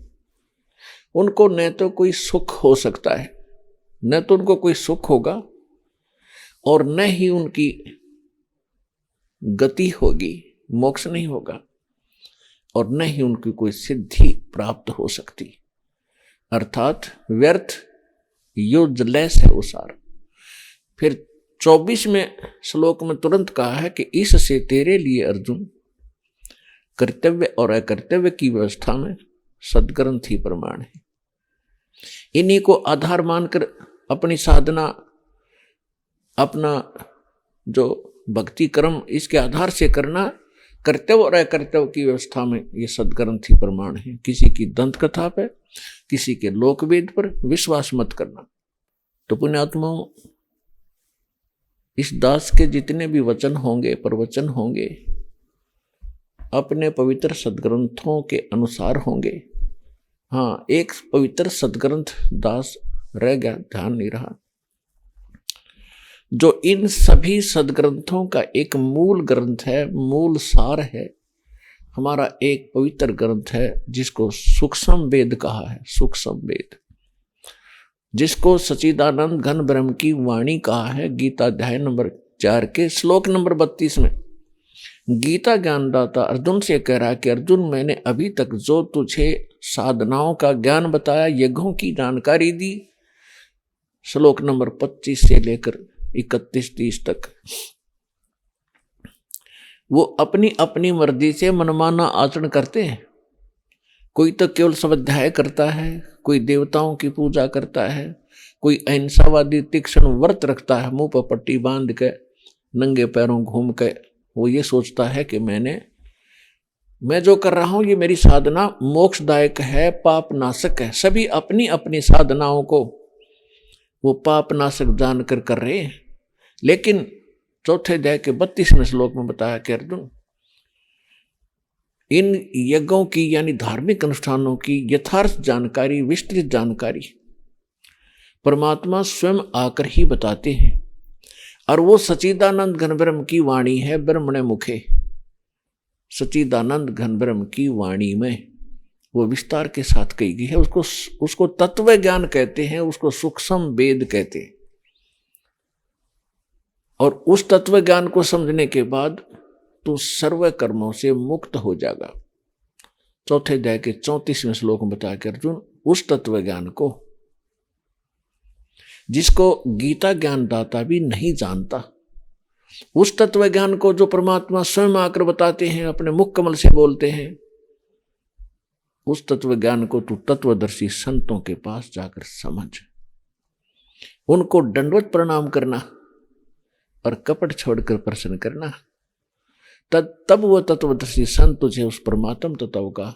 उनको न तो कोई सुख हो सकता है, न तो उनको कोई सुख होगा और न ही उनकी गति होगी, मोक्ष नहीं होगा, और न ही उनकी कोई सिद्धि प्राप्त हो सकती। अर्थात व्यर्थ, यूजलेस है वो सारा। फिर 24वें श्लोक में तुरंत कहा है कि इससे तेरे लिए अर्जुन कर्तव्य और अकर्तव्य की व्यवस्था में सद्ग्रंथ ही प्रमाण है। इन्हीं को आधार मानकर अपनी साधना, अपना जो भक्ति कर्म, इसके आधार से करना, कर्तव्य और अकर्तव्य की व्यवस्था में ये सद्ग्रंथ ही प्रमाण है। किसी की दंत कथा पर, किसी के लोकवेद पर विश्वास मत करना। तो पुण्यात्माओं, इस दास के जितने भी वचन होंगे, प्रवचन होंगे, अपने पवित्र सद्ग्रंथों के अनुसार होंगे। हाँ, एक पवित्र सद्ग्रंथ दास रह गया, ध्यान नहीं रहा, जो इन सभी सद्ग्रंथों का एक मूल ग्रंथ है, मूल सार है। हमारा एक पवित्र ग्रंथ है जिसको सूक्ष्म वेद कहा है, सूक्ष्म वेद, जिसको सच्चिदानंद घन ब्रह्म की वाणी कहा है। गीता अध्याय नंबर 4 के श्लोक नंबर 32 में गीता ज्ञानदाता अर्जुन से कह रहा है कि अर्जुन, मैंने अभी तक जो तुझे साधनाओं का ज्ञान बताया, यज्ञों की जानकारी दी, श्लोक नंबर 25 से लेकर 31-30 तक, वो अपनी अपनी मर्जी से मनमाना आचरण करते हैं। कोई तो केवल स्वाध्याय करता है, कोई देवताओं की पूजा करता है, कोई अहिंसावादी तीक्ष्ण व्रत रखता है, मुंह पर पट्टी बांध के नंगे पैरों घूम के। वो ये सोचता है कि मैं जो कर रहा हूं ये मेरी साधना मोक्षदायक है, पाप नाशक है। सभी अपनी अपनी साधनाओं को वो पाप नाशक जानकर कर रहे हैं। लेकिन चौथे अध्याय के 32वें श्लोक में बताया कि अर्जुन, इन यज्ञों की यानी धार्मिक अनुष्ठानों की यथार्थ जानकारी, विस्तृत जानकारी परमात्मा स्वयं आकर ही बताते हैं। और वो सच्चिदानंद घन ब्रह्म की वाणी है, ब्रह्मणे मुखे। सच्चिदानंद घन ब्रह्म की वाणी में वो विस्तार के साथ कही गई है। उसको तत्व ज्ञान कहते हैं, उसको सूक्ष्म वेद कहते हैं। और उस तत्व ज्ञान को समझने के बाद तो सर्व कर्मों से मुक्त हो जाएगा। चौथे अध्याय के 34वें श्लोक में बताया कि अर्जुन, उस तत्व ज्ञान को जिसको गीता ज्ञानदाता भी नहीं जानता, उस तत्व ज्ञान को जो परमात्मा स्वयं आकर बताते हैं, अपने मुख कमल से बोलते हैं, उस तत्व ज्ञान को तू तत्वदर्शी संतों के पास जाकर समझ, उनको दंडवत प्रणाम करना और कपट छोड़कर प्रश्न करना। तब वो तत्वदर्शी संत तुझे उस परमात्म तत्व का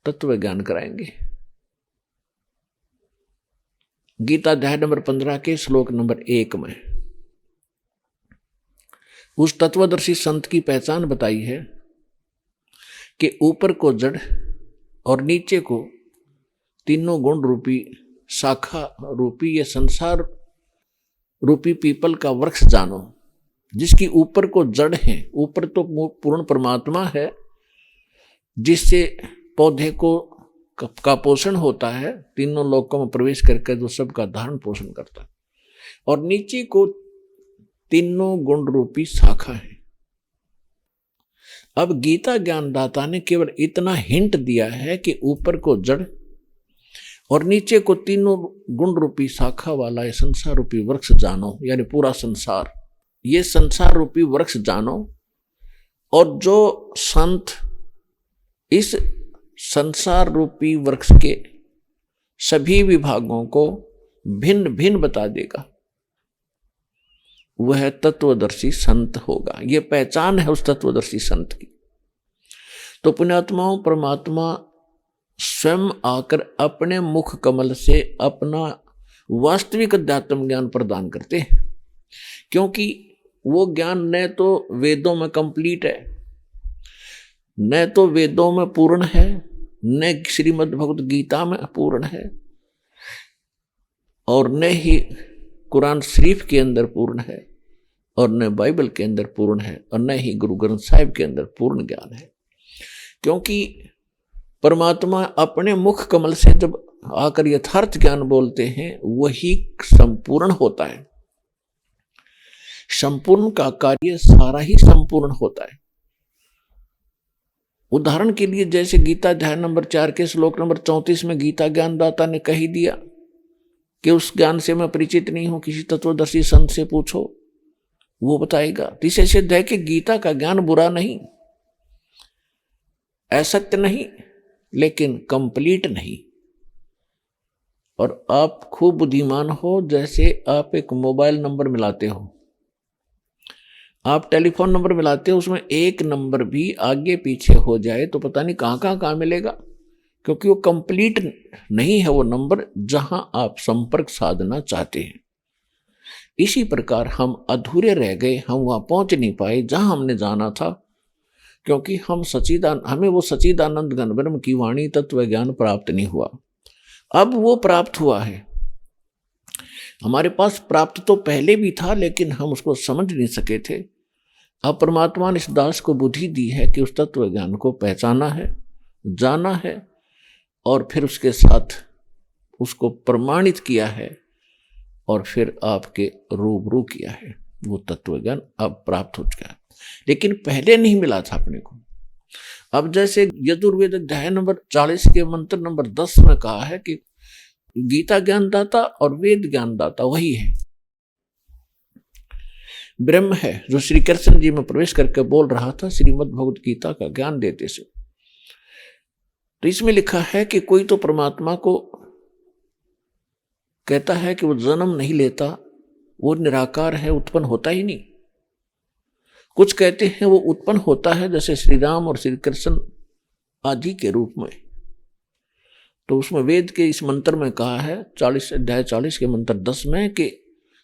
तत्व ज्ञान कराएंगे। गीता अध्याय नंबर 15 के श्लोक नंबर 1 में उस तत्वदर्शी संत की पहचान बताई है कि ऊपर को जड़ और नीचे को तीनों गुण रूपी शाखा रूपी ये संसार रूपी पीपल का वृक्ष जानो, जिसकी ऊपर को जड़ है। ऊपर तो पूर्ण परमात्मा है, जिससे पौधे को का पोषण होता है, तीनों लोकों में प्रवेश करके जो सबका धारण पोषण करता है। और नीचे को तीनों गुण रूपी शाखा है। अब गीता ज्ञानदाता ने केवल इतना हिंट दिया है कि ऊपर को जड़ और नीचे को तीनों गुण रूपी शाखा वाला ये संसार रूपी वृक्ष जानो, यानी पूरा संसार, ये संसार रूपी वृक्ष जानो। और जो संत इस संसार रूपी वृक्ष के सभी विभागों को भिन्न भिन्न बता देगा, वह तत्वदर्शी संत होगा। यह पहचान है उस तत्वदर्शी संत की। तो पुण्यात्माओं, परमात्मा स्वयं आकर अपने मुख कमल से अपना वास्तविक अध्यात्म ज्ञान प्रदान करते हैं। क्योंकि वो ज्ञान न तो वेदों में कंप्लीट है, न तो वेदों में पूर्ण है, न श्रीमद् भगवत गीता में पूर्ण है, और न ही कुरान शरीफ के अंदर पूर्ण है, और न बाइबल के अंदर पूर्ण है, और न ही गुरु ग्रंथ साहिब के अंदर पूर्ण ज्ञान है। क्योंकि परमात्मा अपने मुख कमल से जब आकर यथार्थ ज्ञान बोलते हैं वही संपूर्ण होता है। संपूर्ण का कार्य सारा ही संपूर्ण होता है। उदाहरण के लिए जैसे गीता अध्याय नंबर 4 के श्लोक नंबर 34 में गीता ज्ञानदाता ने कह दिया कि उस ज्ञान से मैं परिचित नहीं हूं, किसी तत्वदर्शी संत से पूछो, वो बताएगा। इससे सिद्ध है कि गीता का ज्ञान बुरा नहीं, असत्य नहीं, लेकिन कंप्लीट नहीं। और आप खूब बुद्धिमान हो, जैसे आप एक मोबाइल नंबर मिलाते हो, आप टेलीफोन नंबर मिलाते हो, उसमें एक नंबर भी आगे पीछे हो जाए तो पता नहीं कहाँ मिलेगा, क्योंकि वो कंप्लीट नहीं है वो नंबर जहां आप संपर्क साधना चाहते हैं। इसी प्रकार हम अधूरे रह गए, हम वहां पहुंच नहीं पाए जहां हमने जाना था, क्योंकि हमें वो सच्चिदानंद घन ब्रह्म की वाणी तत्व ज्ञान प्राप्त नहीं हुआ। अब वो प्राप्त हुआ है। हमारे पास प्राप्त तो पहले भी था, लेकिन हम उसको समझ नहीं सके थे। अब परमात्मा ने इस दास को बुद्धि दी है कि उस तत्व ज्ञान को पहचाना है, जाना है, और फिर उसके साथ उसको प्रमाणित किया है, और फिर आपके रूबरू किया है। वो तत्व ज्ञान अब प्राप्त हो चुका है, लेकिन पहले नहीं मिला था अपने को। अब जैसे यजुर्वेद अध्याय नंबर 40 के मंत्र नंबर 10 में कहा है कि गीता ज्ञानदाता और वेद ज्ञानदाता वही है, ब्रह्म है, जो श्री कृष्ण जी में प्रवेश करके बोल रहा था श्रीमद् भगवत गीता का ज्ञान देते से। तो इसमें लिखा है कि कोई तो परमात्मा को कहता है कि वो जन्म नहीं लेता, वो निराकार है, उत्पन्न होता ही नहीं। कुछ कहते हैं वो उत्पन्न होता है, जैसे श्री राम और श्री कृष्ण आदि के रूप में। तो उसमें वेद के इस मंत्र में कहा है 40 अध्याय 40 के मंत्र 10 में कि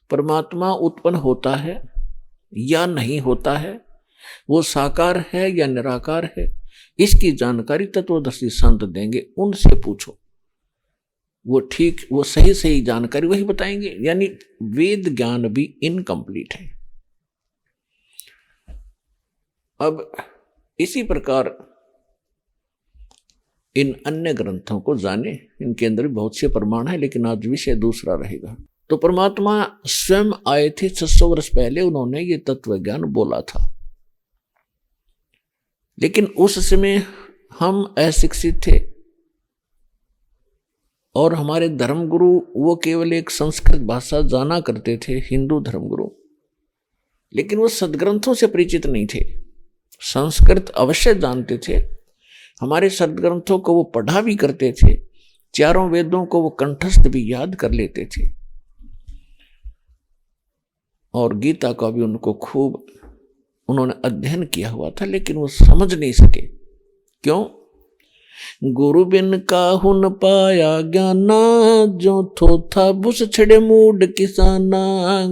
परमात्मा उत्पन्न होता है या नहीं होता है, वो साकार है या निराकार है, इसकी जानकारी तत्वदर्शी संत देंगे, उनसे पूछो। वो सही जानकारी वही बताएंगे। यानी वेद ज्ञान भी इनकम्प्लीट है। अब इसी प्रकार इन अन्य ग्रंथों को जाने, इनके अंदर भी बहुत से प्रमाण है, लेकिन आज विषय दूसरा रहेगा। तो परमात्मा स्वयं आए थे 600 वर्ष पहले, उन्होंने ये तत्व ज्ञान बोला था, लेकिन उस समय हम अशिक्षित थे, और हमारे धर्मगुरु वो केवल एक संस्कृत भाषा जाना करते थे, हिंदू धर्मगुरु, लेकिन वो सदग्रंथों से परिचित नहीं थे। संस्कृत अवश्य जानते थे, हमारे सदग्रंथों को वो पढ़ा भी करते थे, चारों वेदों को वो कंठस्थ भी याद कर लेते थे, और गीता का भी उनको खूब उन्होंने अध्ययन किया हुआ था, लेकिन वो समझ नहीं सके। क्यों? गुरु बिन काहू न पाया ज्ञाना, जो थोथा बुस छड़े मूड किसाना।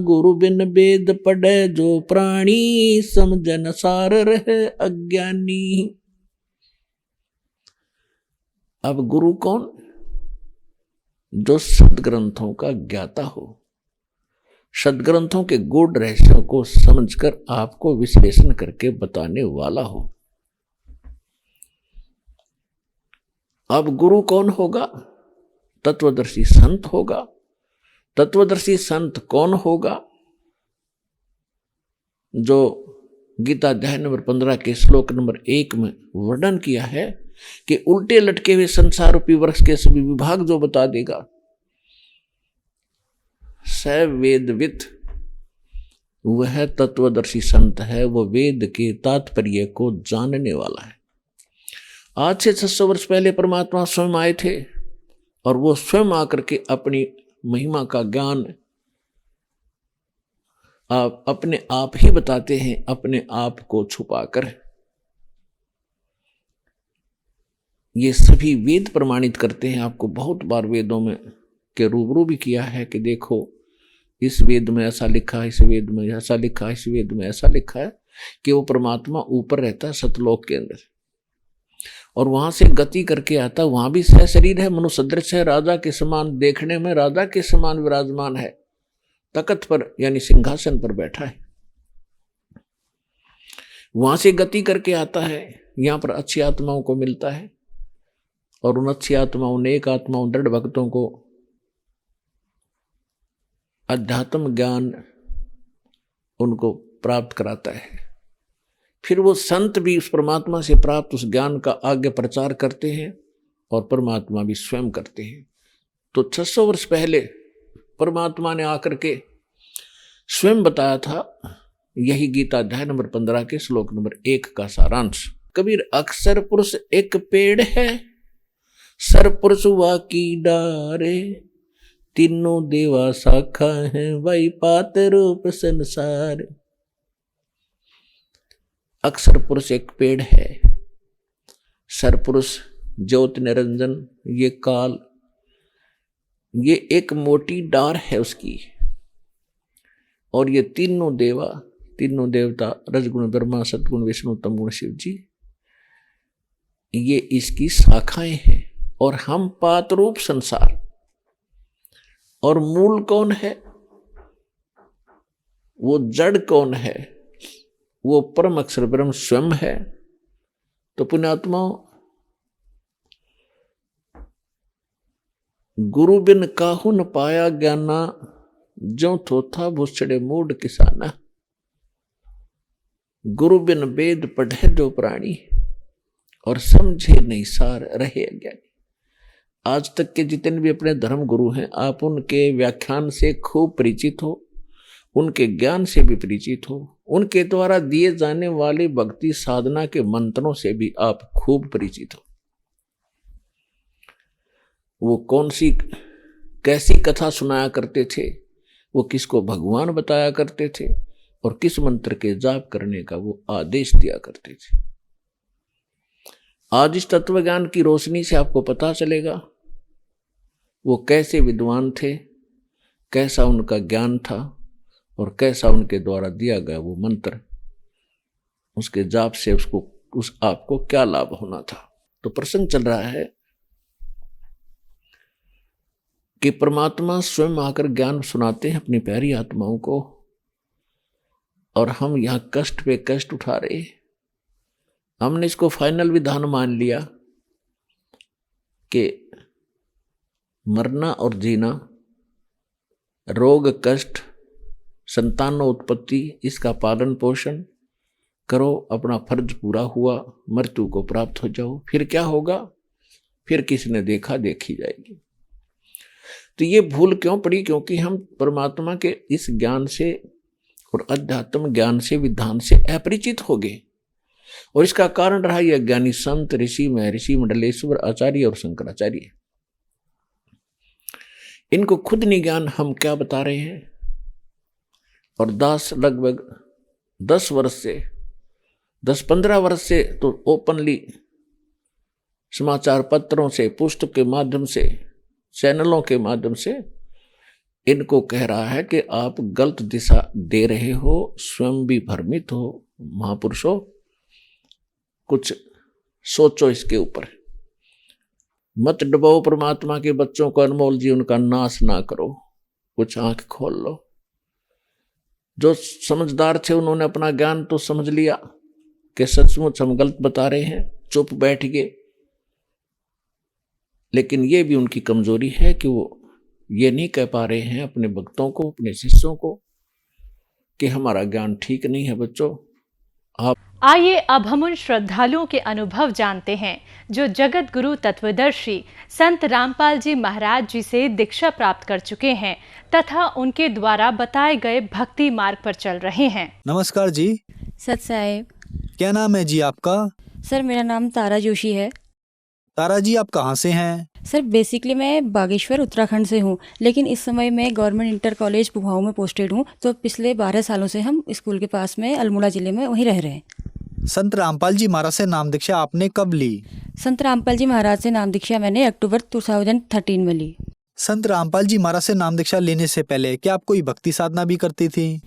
गुरु बिन वेद पढ़े जो प्राणी, समझन सार रहे अज्ञानी। अब गुरु कौन? जो सदग्रंथों का ज्ञाता हो, सदग्रंथों के गूढ़ रहस्यों को समझकर आपको विश्लेषण करके बताने वाला हो। अब गुरु कौन होगा? तत्वदर्शी संत होगा। तत्वदर्शी संत कौन होगा? जो गीता अध्याय नंबर 15 के श्लोक नंबर 1 में वर्णन किया है कि उल्टे लटके हुए संसार रूपी वृक्ष के सभी विभाग जो बता देगा, स वेदविद, वह तत्वदर्शी संत है, वो वेद के तात्पर्य को जानने वाला है। आज से 600 वर्ष पहले परमात्मा स्वयं आए थे, और वो स्वयं आकर के अपनी महिमा का ज्ञान आप अपने आप ही बताते हैं, अपने आप को छुपाकर। ये सभी वेद प्रमाणित करते हैं। आपको बहुत बार वेदों में के रूबरू भी किया है कि देखो इस वेद में ऐसा लिखा है, इस वेद में ऐसा लिखा है, इस वेद में ऐसा लिखा है कि वो परमात्मा ऊपर रहता है सतलोक के अंदर, और वहां से गति करके आता है। वहां भी सह शरीर है, मनुष्य सदृश है, राजा के समान, देखने में राजा के समान विराजमान है, तख्त पर यानी सिंहासन पर बैठा है। वहां से गति करके आता है, यहाँ पर अच्छी आत्माओं को मिलता है, और उन अच्छी आत्माओं, नेक आत्माओं, दृढ़ भक्तों को अध्यात्म ज्ञान उनको प्राप्त कराता है। फिर वो संत भी उस परमात्मा से प्राप्त उस ज्ञान का आगे प्रचार करते हैं, और परमात्मा भी स्वयं करते हैं। तो 600 वर्ष पहले परमात्मा ने आकर के स्वयं बताया था। यही गीता अध्याय नंबर 15 के श्लोक नंबर 1 का सारांश। कबीर अक्षर पुरुष एक पेड़ है, सर पुरुष वा की डारे, तीनों देवा शाखा है, वही पात रूप संसार। अक्षर पुरुष एक पेड़ है, सर पुरुष ज्योत निरंजन, ये काल, ये एक मोटी डार है उसकी, और ये तीनों देवा, तीनों देवता, रजगुण ब्रह्मा, सतगुण विष्णु, तमगुण शिव जी, ये इसकी शाखाएं हैं। और हम पात रूप संसार। और मूल कौन है? वो जड़ कौन है? वो परम अक्षर ब्रह्म स्वयं है। तो पुण्यात्माओं, गुरु बिन काहू न पाया ज्ञाना, जो थोथा भूसड़े मूड किसाना। गुरु बिन वेद पढ़े जो प्राणी, और समझे नहीं सार रहे अज्ञानी। आज तक के जितने भी अपने धर्म गुरु हैं, आप उनके व्याख्यान से खूब परिचित हो, उनके ज्ञान से भी परिचित हो, उनके द्वारा दिए जाने वाले भक्ति साधना के मंत्रों से भी आप खूब परिचित हो। वो कौन सी कैसी कथा सुनाया करते थे, वो किसको भगवान बताया करते थे, और किस मंत्र के जाप करने का वो आदेश दिया करते थे। आज इस तत्व ज्ञान की रोशनी से आपको पता चलेगा वो कैसे विद्वान थे, कैसा उनका ज्ञान था, और कैसा उनके द्वारा दिया गया वो मंत्र, उसके जाप से उस आपको क्या लाभ होना था। तो प्रसंग चल रहा है कि परमात्मा स्वयं आकर ज्ञान सुनाते हैं अपनी प्यारी आत्माओं को, और हम यहां कष्ट पे कष्ट उठा रहे। हमने इसको फाइनल विधान मान लिया कि मरना और जीना, रोग कष्ट, संतानोत्पत्ति, इसका पालन पोषण करो, अपना फर्ज पूरा हुआ, मृत्यु को प्राप्त हो जाओ। फिर क्या होगा? फिर किसने देखा, देखी जाएगी। तो ये भूल क्यों पड़ी? क्योंकि हम परमात्मा के इस ज्ञान से और अध्यात्म ज्ञान से, विधान से अपरिचित हो गए। और इसका कारण रहा यह ज्ञानी संत, ऋषि, महर्षि, मंडलेश्वर, आचार्य और शंकराचार्य। इनको खुद नहीं ज्ञान हम क्या बता रहे हैं। और लगभग 10 वर्ष से, 10-15 वर्ष से तो ओपनली समाचार पत्रों से, पुस्तक के माध्यम से, चैनलों के माध्यम से इनको कह रहा है कि आप गलत दिशा दे रहे हो, स्वयं भी भ्रमित हो। महापुरुषों, कुछ सोचो इसके ऊपर। मत डुबाओ परमात्मा के बच्चों को, अनमोल जीवन का नाश ना करो। कुछ आंख खोल लो। जो समझदार थे उन्होंने अपना ज्ञान तो समझ लिया कि सचमुच हम गलत बता रहे हैं, चुप बैठ गए। लेकिन ये भी उनकी कमजोरी है कि वो ये नहीं कह पा रहे हैं अपने भक्तों को, अपने शिष्यों को कि हमारा ज्ञान ठीक नहीं है। बच्चों, आप आइए अब हम उन श्रद्धालुओं के अनुभव जानते हैं जो जगत गुरु तत्वदर्शी संत रामपाल जी महाराज जी से दीक्षा प्राप्त कर चुके हैं तथा उनके द्वारा बताए गए भक्ति मार्ग पर चल रहे हैं। नमस्कार जी। सत साहेब। क्या नाम है जी आपका? सर, मेरा नाम तारा जोशी है। तारा जी, आप कहाँ से हैं? सर, बेसिकली मैं बागेश्वर उत्तराखंड से हूँ, लेकिन इस समय मैं गवर्नमेंट इंटर कॉलेज पुहाऊ में पोस्टेड हूँ। तो पिछले 12 सालों से हम स्कूल के पास में अल्मोड़ा जिले में वहीं रह रहे हैं। संत रामपाल जी महाराज से नाम दीक्षा आपने कब ली? संत रामपाल जी महाराज से नाम दीक्षा मैंने अक्टूबर 2013 में ली। संत रामपाल जी महाराज से नाम दीक्षा लेने से पहले क्या आप कोई भक्ति साधना भी करती थी?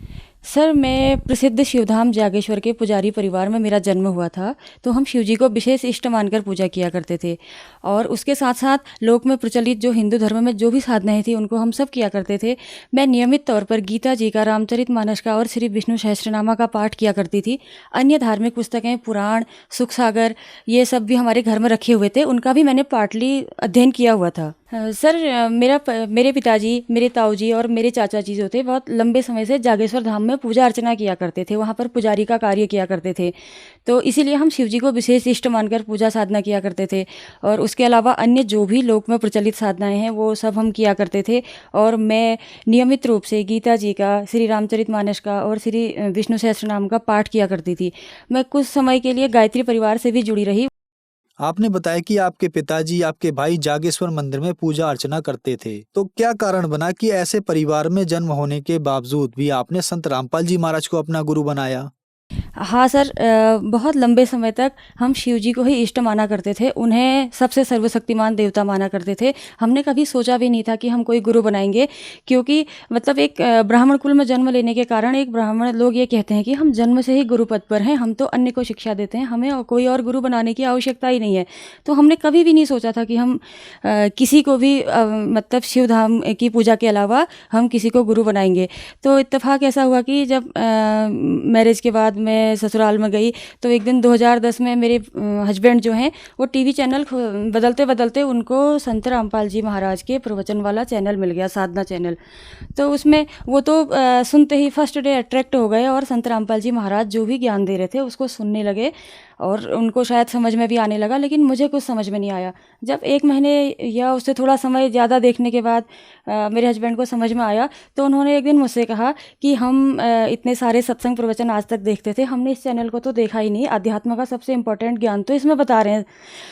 सर, मैं प्रसिद्ध शिवधाम जागेश्वर के पुजारी परिवार में मेरा जन्म हुआ था, तो हम शिव जी को विशेष इष्ट मानकर पूजा किया करते थे। और उसके साथ साथ लोक में प्रचलित जो हिंदू धर्म में जो भी साधनाएं थी उनको हम सब किया करते थे। मैं नियमित तौर पर गीता जी का, रामचरितमानस का और श्री विष्णु सहस्त्रनामा का पाठ किया करती थी। अन्य धार्मिक पुस्तकें, पुराण, सुख सागर, ये सब भी हमारे घर में रखे हुए थे, उनका भी मैंने पार्टली अध्ययन किया हुआ था। सर, मेरे पिताजी, मेरे ताऊ जी और मेरे चाचा जी जो थे बहुत लंबे समय से जागेश्वर धाम में पूजा अर्चना किया करते थे, वहाँ पर पुजारी का कार्य किया करते थे। तो इसीलिए हम शिव जी को विशेष इष्ट मानकर पूजा साधना किया करते थे। और उसके अलावा अन्य जो भी लोक में प्रचलित साधनाएं हैं वो सब हम किया करते थे। और मैं नियमित रूप से गीता जी का, श्री रामचरितमानस का और श्री विष्णु सहस्त्रनाम का पाठ किया करती थी। मैं कुछ समय के लिए गायत्री परिवार से भी जुड़ी रही। आपने बताया कि आपके पिताजी, आपके भाई जागेश्वर मंदिर में पूजा अर्चना करते थे, तो क्या कारण बना कि ऐसे परिवार में जन्म होने के बावजूद भी आपने संत रामपाल जी महाराज को अपना गुरु बनाया? हाँ सर, बहुत लंबे समय तक हम शिव जी को ही इष्ट माना करते थे, उन्हें सबसे सर्वशक्तिमान देवता माना करते थे। हमने कभी सोचा भी नहीं था कि हम कोई गुरु बनाएंगे, क्योंकि मतलब एक ब्राह्मण कुल में जन्म लेने के कारण एक ब्राह्मण लोग ये कहते हैं कि हम जन्म से ही गुरु पद पर हैं, हम तो अन्य को शिक्षा देते हैं, हमें कोई और गुरु बनाने की आवश्यकता ही नहीं है। तो हमने कभी भी नहीं सोचा था कि हम किसी को भी मतलब शिव धाम की पूजा के अलावा हम किसी को गुरु बनाएंगे। तो इत्तेफाक ऐसा हुआ कि जब मैरिज के बाद मैं ससुराल में गई तो एक दिन 2010 में मेरे हस्बैंड जो हैं वो टीवी चैनल बदलते बदलते उनको संत रामपाल जी महाराज के प्रवचन वाला चैनल मिल गया, साधना चैनल। तो उसमें वो तो सुनते ही फर्स्ट डे अट्रैक्ट हो गए और संत रामपाल जी महाराज जो भी ज्ञान दे रहे थे उसको सुनने लगे और उनको शायद समझ में भी आने लगा, लेकिन मुझे कुछ समझ में नहीं आया। जब 1 महीने या उससे थोड़ा समय ज़्यादा देखने के बाद मेरे हस्बैंड को समझ में आया तो उन्होंने एक दिन मुझसे कहा कि हम इतने सारे सत्संग प्रवचन आज तक देखते थे, हमने इस चैनल को तो देखा ही नहीं, अध्यात्म का सबसे इंपॉर्टेंट ज्ञान तो इसमें बता रहे हैं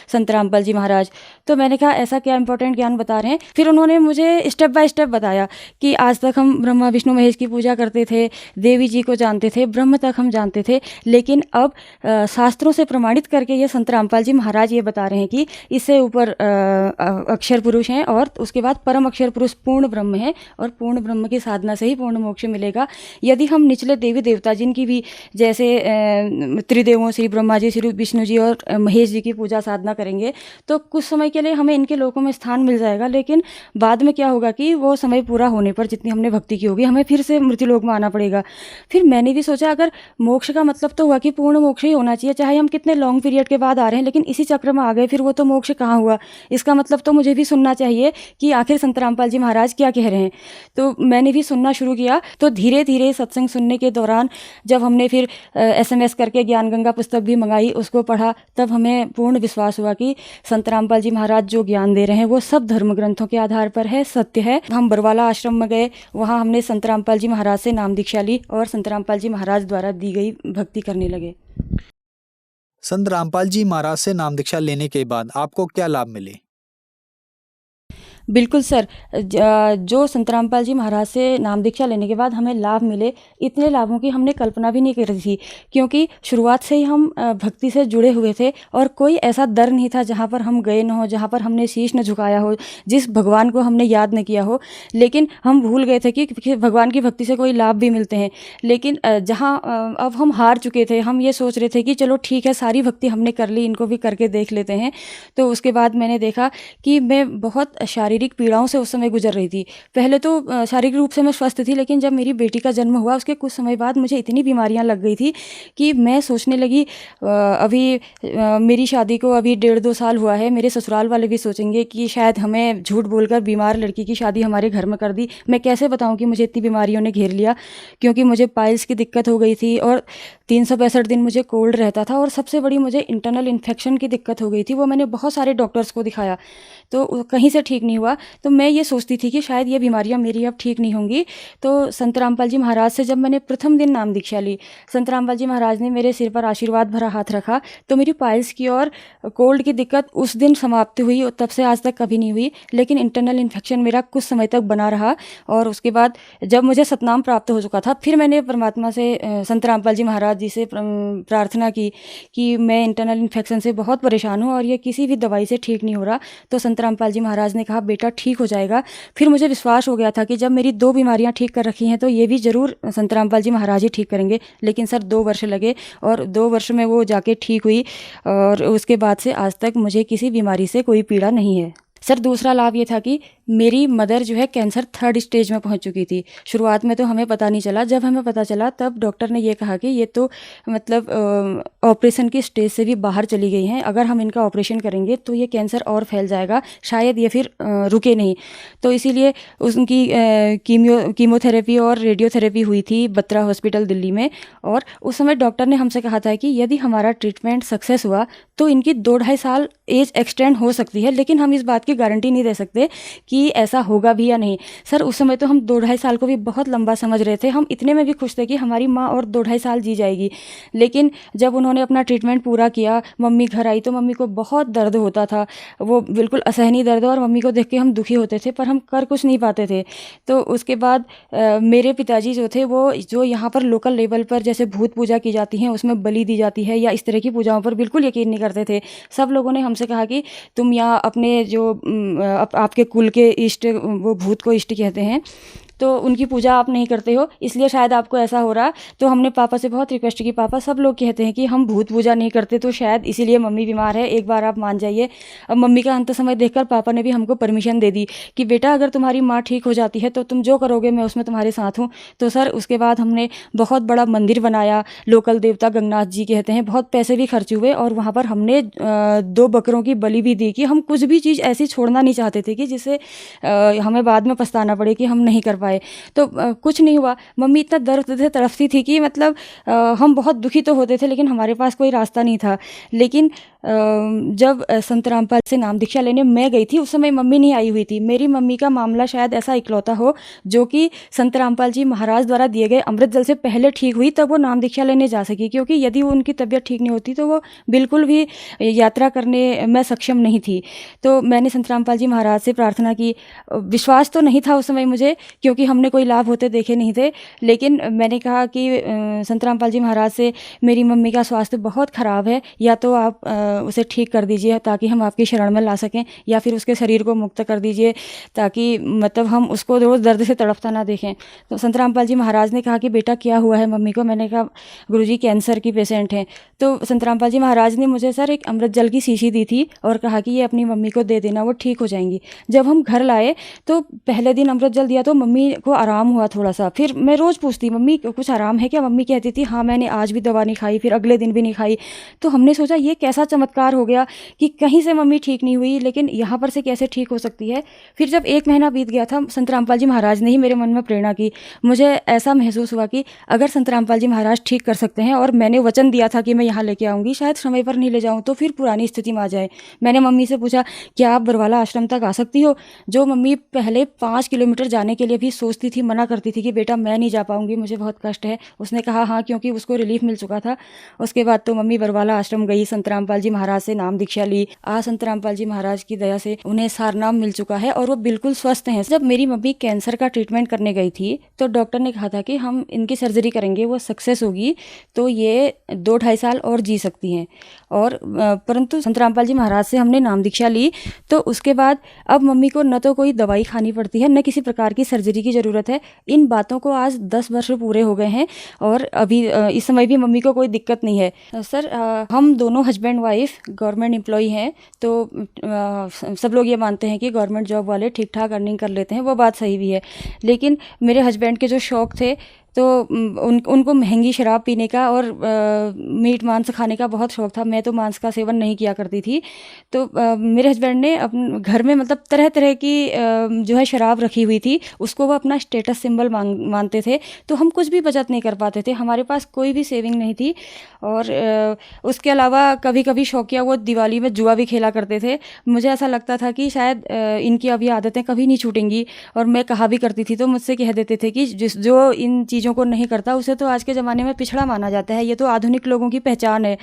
संत रामपाल जी महाराज। तो मैंने कहा ऐसा क्या इंपॉर्टेंट ज्ञान बता रहे हैं? फिर उन्होंने मुझे स्टेप बाय स्टेप बताया कि आज तक हम ब्रह्मा विष्णु महेश की पूजा करते थे, देवी जी को जानते थे, ब्रह्म तक हम जानते थे, लेकिन अब शास्त्रों से प्रमाणित करके ये संत रामपाल जी महाराज ये बता रहे हैं कि इससे ऊपर अक्षर पुरुष हैं और उसके बाद परम अक्षर पुरुष पूर्ण ब्रह्म है और पूर्ण ब्रह्म की साधना से ही पूर्ण मोक्ष मिलेगा। यदि हम निचले देवी देवता जिनकी भी जैसे त्रिदेवों श्री ब्रह्मा जी, श्री विष्णु जी और महेश जी की पूजा साधना करेंगे तो कुछ समय के लिए हमें इनके लोकों में स्थान मिल जाएगा, लेकिन बाद में क्या होगा कि वो समय पूरा होने पर जितनी हमने भक्ति की होगी हमें फिर से मृत्यु लोक में आना पड़ेगा। फिर मैंने भी सोचा अगर मोक्ष का मतलब तो हुआ कि पूर्ण मोक्ष ही होना चाहिए, चाहे हम कितने लॉन्ग पीरियड के बाद आ रहे हैं, लेकिन इसी चक्र में आ गए फिर वो तो मोक्ष कहाँ हुआ? इसका मतलब तो मुझे भी सुनना चाहिए कि आखिर संत रामपाल जी महाराज क्या कह रहे हैं। तो मैंने भी सुनना शुरू किया। तो धीरे धीरे सत्संग सुनने के दौरान जब हमने फिर SMS करके ज्ञान गंगा पुस्तक भी मंगाई, उसको पढ़ा, तब हमें पूर्ण विश्वास हुआ कि संत रामपाल जी महाराज जो ज्ञान दे रहे हैं वो सब धर्म ग्रंथों के आधार पर है, सत्य है। हम बरवाला आश्रम में गए, वहाँ हमने संत रामपाल जी महाराज से नाम दीक्षा ली और संत रामपाल जी महाराज द्वारा दी गई भक्ति करने लगे। संत रामपाल जी महाराज से नाम दीक्षा लेने के बाद आपको क्या लाभ मिले? बिल्कुल सर, जो संत रामपाल जी महाराज से नाम दीक्षा लेने के बाद हमें लाभ मिले, इतने लाभों की हमने कल्पना भी नहीं करी थी, क्योंकि शुरुआत से ही हम भक्ति से जुड़े हुए थे और कोई ऐसा दर नहीं था जहाँ पर हम गए न हो, जहाँ पर हमने शीश न झुकाया हो, जिस भगवान को हमने याद न किया हो। लेकिन हम भूल गए थे कि भगवान की भक्ति से कोई लाभ भी मिलते हैं। लेकिन जहाँ अब हम हार चुके थे, हम ये सोच रहे थे कि चलो ठीक है, सारी भक्ति हमने कर ली, इनको भी करके देख लेते हैं। तो उसके बाद मैंने देखा कि मैं बहुत शारीरिक पीड़ाओं से उस समय गुजर रही थी। पहले तो शारीरिक रूप से मैं स्वस्थ थी, लेकिन जब मेरी बेटी का जन्म हुआ उसके कुछ समय बाद मुझे इतनी बीमारियां लग गई थी कि मैं सोचने लगी अभी मेरी शादी को अभी 1.5-2 साल हुआ है, मेरे ससुराल वाले भी सोचेंगे कि शायद हमें झूठ बोलकर बीमार लड़की की शादी हमारे घर में कर दी। मैं कैसे बताऊं कि मुझे इतनी बीमारियों ने घेर लिया, क्योंकि मुझे पाइल्स की दिक्कत हो गई थी और 365 दिन मुझे कोल्ड रहता था और सबसे बड़ी मुझे इंटरनल इन्फेक्शन की दिक्कत हो गई थी। वो मैंने बहुत सारे डॉक्टर्स को दिखाया तो कहीं से ठीक नहीं हुआ। तो मैं ये सोचती थी कि शायद ये बीमारियां मेरी अब ठीक नहीं होंगी। तो संत रामपाल जी महाराज से जब मैंने प्रथम दिन नाम दीक्षा ली, संत रामपाल जी महाराज ने मेरे सिर पर आशीर्वाद भरा हाथ रखा, तो मेरी पाइल्स की और कोल्ड की दिक्कत उस दिन समाप्त हुई और तब से आज तक कभी नहीं हुई। लेकिन इंटरनल इन्फेक्शन मेरा कुछ समय तक बना रहा और उसके बाद जब मुझे सतनाम प्राप्त हो चुका था, फिर मैंने परमात्मा से, संत रामपाल जी महाराज जी से प्रार्थना की कि मैं इंटरनल इन्फेक्शन से बहुत परेशान हूँ और ये किसी भी दवाई से ठीक नहीं हो रहा, तो संत रामपाल जी महाराज ने कहा बेटा ठीक हो जाएगा। फिर मुझे विश्वास हो गया था कि जब मेरी 2 बीमारियाँ ठीक कर रखी हैं तो ये भी ज़रूर संत रामपाल जी महाराज ही ठीक करेंगे। लेकिन सर 2 वर्ष लगे और 2 वर्ष में वो जाके ठीक हुई और उसके बाद से आज तक मुझे किसी बीमारी से कोई पीड़ा नहीं है। सर दूसरा लाभ ये था कि मेरी मदर जो है कैंसर 3rd स्टेज में पहुंच चुकी थी। शुरुआत में तो हमें पता नहीं चला, जब हमें पता चला तब डॉक्टर ने ये कहा कि ये तो मतलब ऑपरेशन की स्टेज से भी बाहर चली गई हैं, अगर हम इनका ऑपरेशन करेंगे तो ये कैंसर और फैल जाएगा, शायद ये फिर रुके नहीं। तो इसीलिए उनकी कीमोथेरेपी और रेडियोथेरेपी हुई थी बत्रा हॉस्पिटल दिल्ली में। और उस समय डॉक्टर ने हमसे कहा था कि यदि हमारा ट्रीटमेंट सक्सेस हुआ तो इनकी 2-2.5 साल एज एक्सटेंड हो सकती है, लेकिन हम इस बात की गारंटी नहीं दे सकते कि ऐसा होगा भी या नहीं। सर उस समय तो हम 2-2.5 साल को भी बहुत लंबा समझ रहे थे, हम इतने में भी खुश थे कि हमारी माँ और 2-2.5 साल जी जाएगी। लेकिन जब उन्होंने अपना ट्रीटमेंट पूरा किया, मम्मी घर आई तो मम्मी को बहुत दर्द होता था, वो बिल्कुल असहनीय दर्द, और मम्मी को देख के हम दुखी होते थे पर हम कर कुछ नहीं पाते थे। तो उसके बाद मेरे पिताजी जो थे वो जो यहाँ पर लोकल लेवल पर जैसे भूत पूजा की जाती है उसमें बलि दी जाती है या इस तरह की पूजाओं पर बिल्कुल यकीन नहीं करते थे। सब लोगों ने हमसे कहा कि तुम यहाँ अपने जो आपके कुल के इष्ट, वो भूत को इष्ट कहते हैं, तो उनकी पूजा आप नहीं करते हो, इसलिए शायद आपको ऐसा हो रहा। तो हमने पापा से बहुत रिक्वेस्ट की, पापा सब लोग कहते हैं कि हम भूत पूजा नहीं करते तो शायद इसीलिए मम्मी बीमार है, एक बार आप मान जाइए। अब मम्मी का अंत समय देखकर पापा ने भी हमको परमिशन दे दी कि बेटा अगर तुम्हारी माँ ठीक हो जाती है तो तुम जो करोगे मैं उसमें तुम्हारे साथ हूँ। तो सर उसके बाद हमने बहुत बड़ा मंदिर बनाया, लोकल देवता गंगनाथ जी कहते हैं, बहुत पैसे भी खर्च हुए और वहाँ पर हमने 2 बकरों की बलि भी दी कि हम कुछ भी चीज़ ऐसी छोड़ना नहीं चाहते थे कि जिससे हमें बाद में पछताना पड़े कि हम नहीं कर पाए। तो कुछ नहीं हुआ। मम्मी इतना दर्द से तड़पती थी कि मतलब हम बहुत दुखी तो होते थे लेकिन हमारे पास कोई रास्ता नहीं था। लेकिन जब संत रामपाल से नाम दीक्षा लेने मैं गई थी उस समय मम्मी नहीं आई हुई थी। मेरी मम्मी का मामला शायद ऐसा इकलौता हो जो कि संत रामपाल जी महाराज द्वारा दिए गए अमृत जल से पहले ठीक हुई, तब वो नाम दीक्षा लेने जा सकी, क्योंकि यदि वो उनकी तबीयत ठीक नहीं होती तो वो बिल्कुल भी यात्रा करने में सक्षम नहीं थी। तो मैंने संत रामपाल जी महाराज से प्रार्थना की। विश्वास तो नहीं था उस समय मुझे, क्योंकि हमने कोई लाभ होते देखे नहीं थे, लेकिन मैंने कहा कि संत रामपाल जी महाराज से मेरी मम्मी का स्वास्थ्य बहुत ख़राब है, या तो आप उसे ठीक कर दीजिए ताकि हम आपकी शरण में ला सकें, या फिर उसके शरीर को मुक्त कर दीजिए ताकि मतलब हम उसको रोज़ दर्द से तड़पता ना देखें। तो संत रामपाल जी महाराज ने कहा कि बेटा क्या हुआ है मम्मी को? मैंने कहा गुरुजी कैंसर की पेशेंट हैं। तो संत रामपाल जी महाराज ने मुझे सर एक अमृत जल की शीशी दी थी और कहा कि ये अपनी मम्मी को दे देना, वो ठीक हो जाएंगी। जब हम घर लाए तो पहले दिन अमृत जल दिया तो मम्मी को आराम हुआ थोड़ा सा। फिर मैं रोज़ पूछती मम्मी कुछ आराम है क्या? मम्मी कहती थी हाँ मैंने आज भी दवा नहीं खाई, फिर अगले दिन भी नहीं खाई। तो हमने सोचा ये कैसा चमत्कार हो गया कि कहीं से मम्मी ठीक नहीं हुई लेकिन यहाँ पर से कैसे ठीक हो सकती है। फिर जब 1 महीना बीत गया था, संत रामपाल जी महाराज ने ही मेरे मन में प्रेरणा की। मुझे ऐसा महसूस हुआ कि अगर संत रामपाल जी महाराज ठीक कर सकते हैं और मैंने वचन दिया था कि मैं यहाँ लेके आऊँगी, शायद समय पर नहीं ले जाऊँ तो फिर पुरानी स्थिति में आ जाए। मैंने मम्मी से पूछा क्या आप बरवाला आश्रम तक आ सकती हो? जो मम्मी पहले 5 किलोमीटर जाने के लिए भी सोचती थी, मना करती थी कि बेटा मैं नहीं जा पाऊँगी, मुझे बहुत कष्ट है। उसने कहा हाँ, क्योंकि उसको रिलीफ मिल चुका था। उसके बाद तो मम्मी बरवाला आश्रम गई, संत रामपाल जी महाराज से नाम दीक्षा ली। आज संत रामपाल जी महाराज की दया से उन्हें सारनाम मिल चुका है और वो बिल्कुल स्वस्थ हैं। जब मेरी मम्मी कैंसर का ट्रीटमेंट करने गई थी तो डॉक्टर ने कहा था कि हम इनकी सर्जरी करेंगे, वो सक्सेस होगी तो ये 2-2.5 साल और जी सकती हैं। और परंतु संत रामपाल जी महाराज से हमने नाम दीक्षा ली तो उसके बाद अब मम्मी को न तो कोई दवाई खानी पड़ती है, न किसी प्रकार की सर्जरी की ज़रूरत है। इन बातों को आज 10 वर्ष पूरे हो गए हैं और अभी इस समय भी मम्मी को कोई दिक्कत नहीं है। सर हम दोनों हस्बैंड वाइफ गवर्नमेंट एम्प्लॉई हैं, तो सब लोग ये मानते हैं कि गवर्नमेंट जॉब वाले ठीक ठाक अर्निंग कर लेते हैं, वो बात सही भी है। लेकिन मेरे हस्बैंड के जो शौक़ थे तो उनको महंगी शराब पीने का और मीट मांस खाने का बहुत शौक़ था। मैं तो मांस का सेवन नहीं किया करती थी। तो मेरे हस्बैंड ने अपने घर में मतलब तरह तरह की जो है शराब रखी हुई थी, उसको वो अपना स्टेटस सिंबल मानते थे। तो हम कुछ भी बचत नहीं कर पाते थे, हमारे पास कोई भी सेविंग नहीं थी। और उसके अलावा कभी कभी शौकिया वो दिवाली में जुआ भी खेला करते थे। मुझे ऐसा लगता था कि शायद इनकी अब ये आदतें कभी नहीं छूटेंगी, और मैं कहा भी करती थी तो मुझसे कह देते थे कि जो इन चीज़ों को नहीं करता उसे तो आज के ज़माने में पिछड़ा माना जाता है। ये तो आधुनिक लोगों की पहचान है।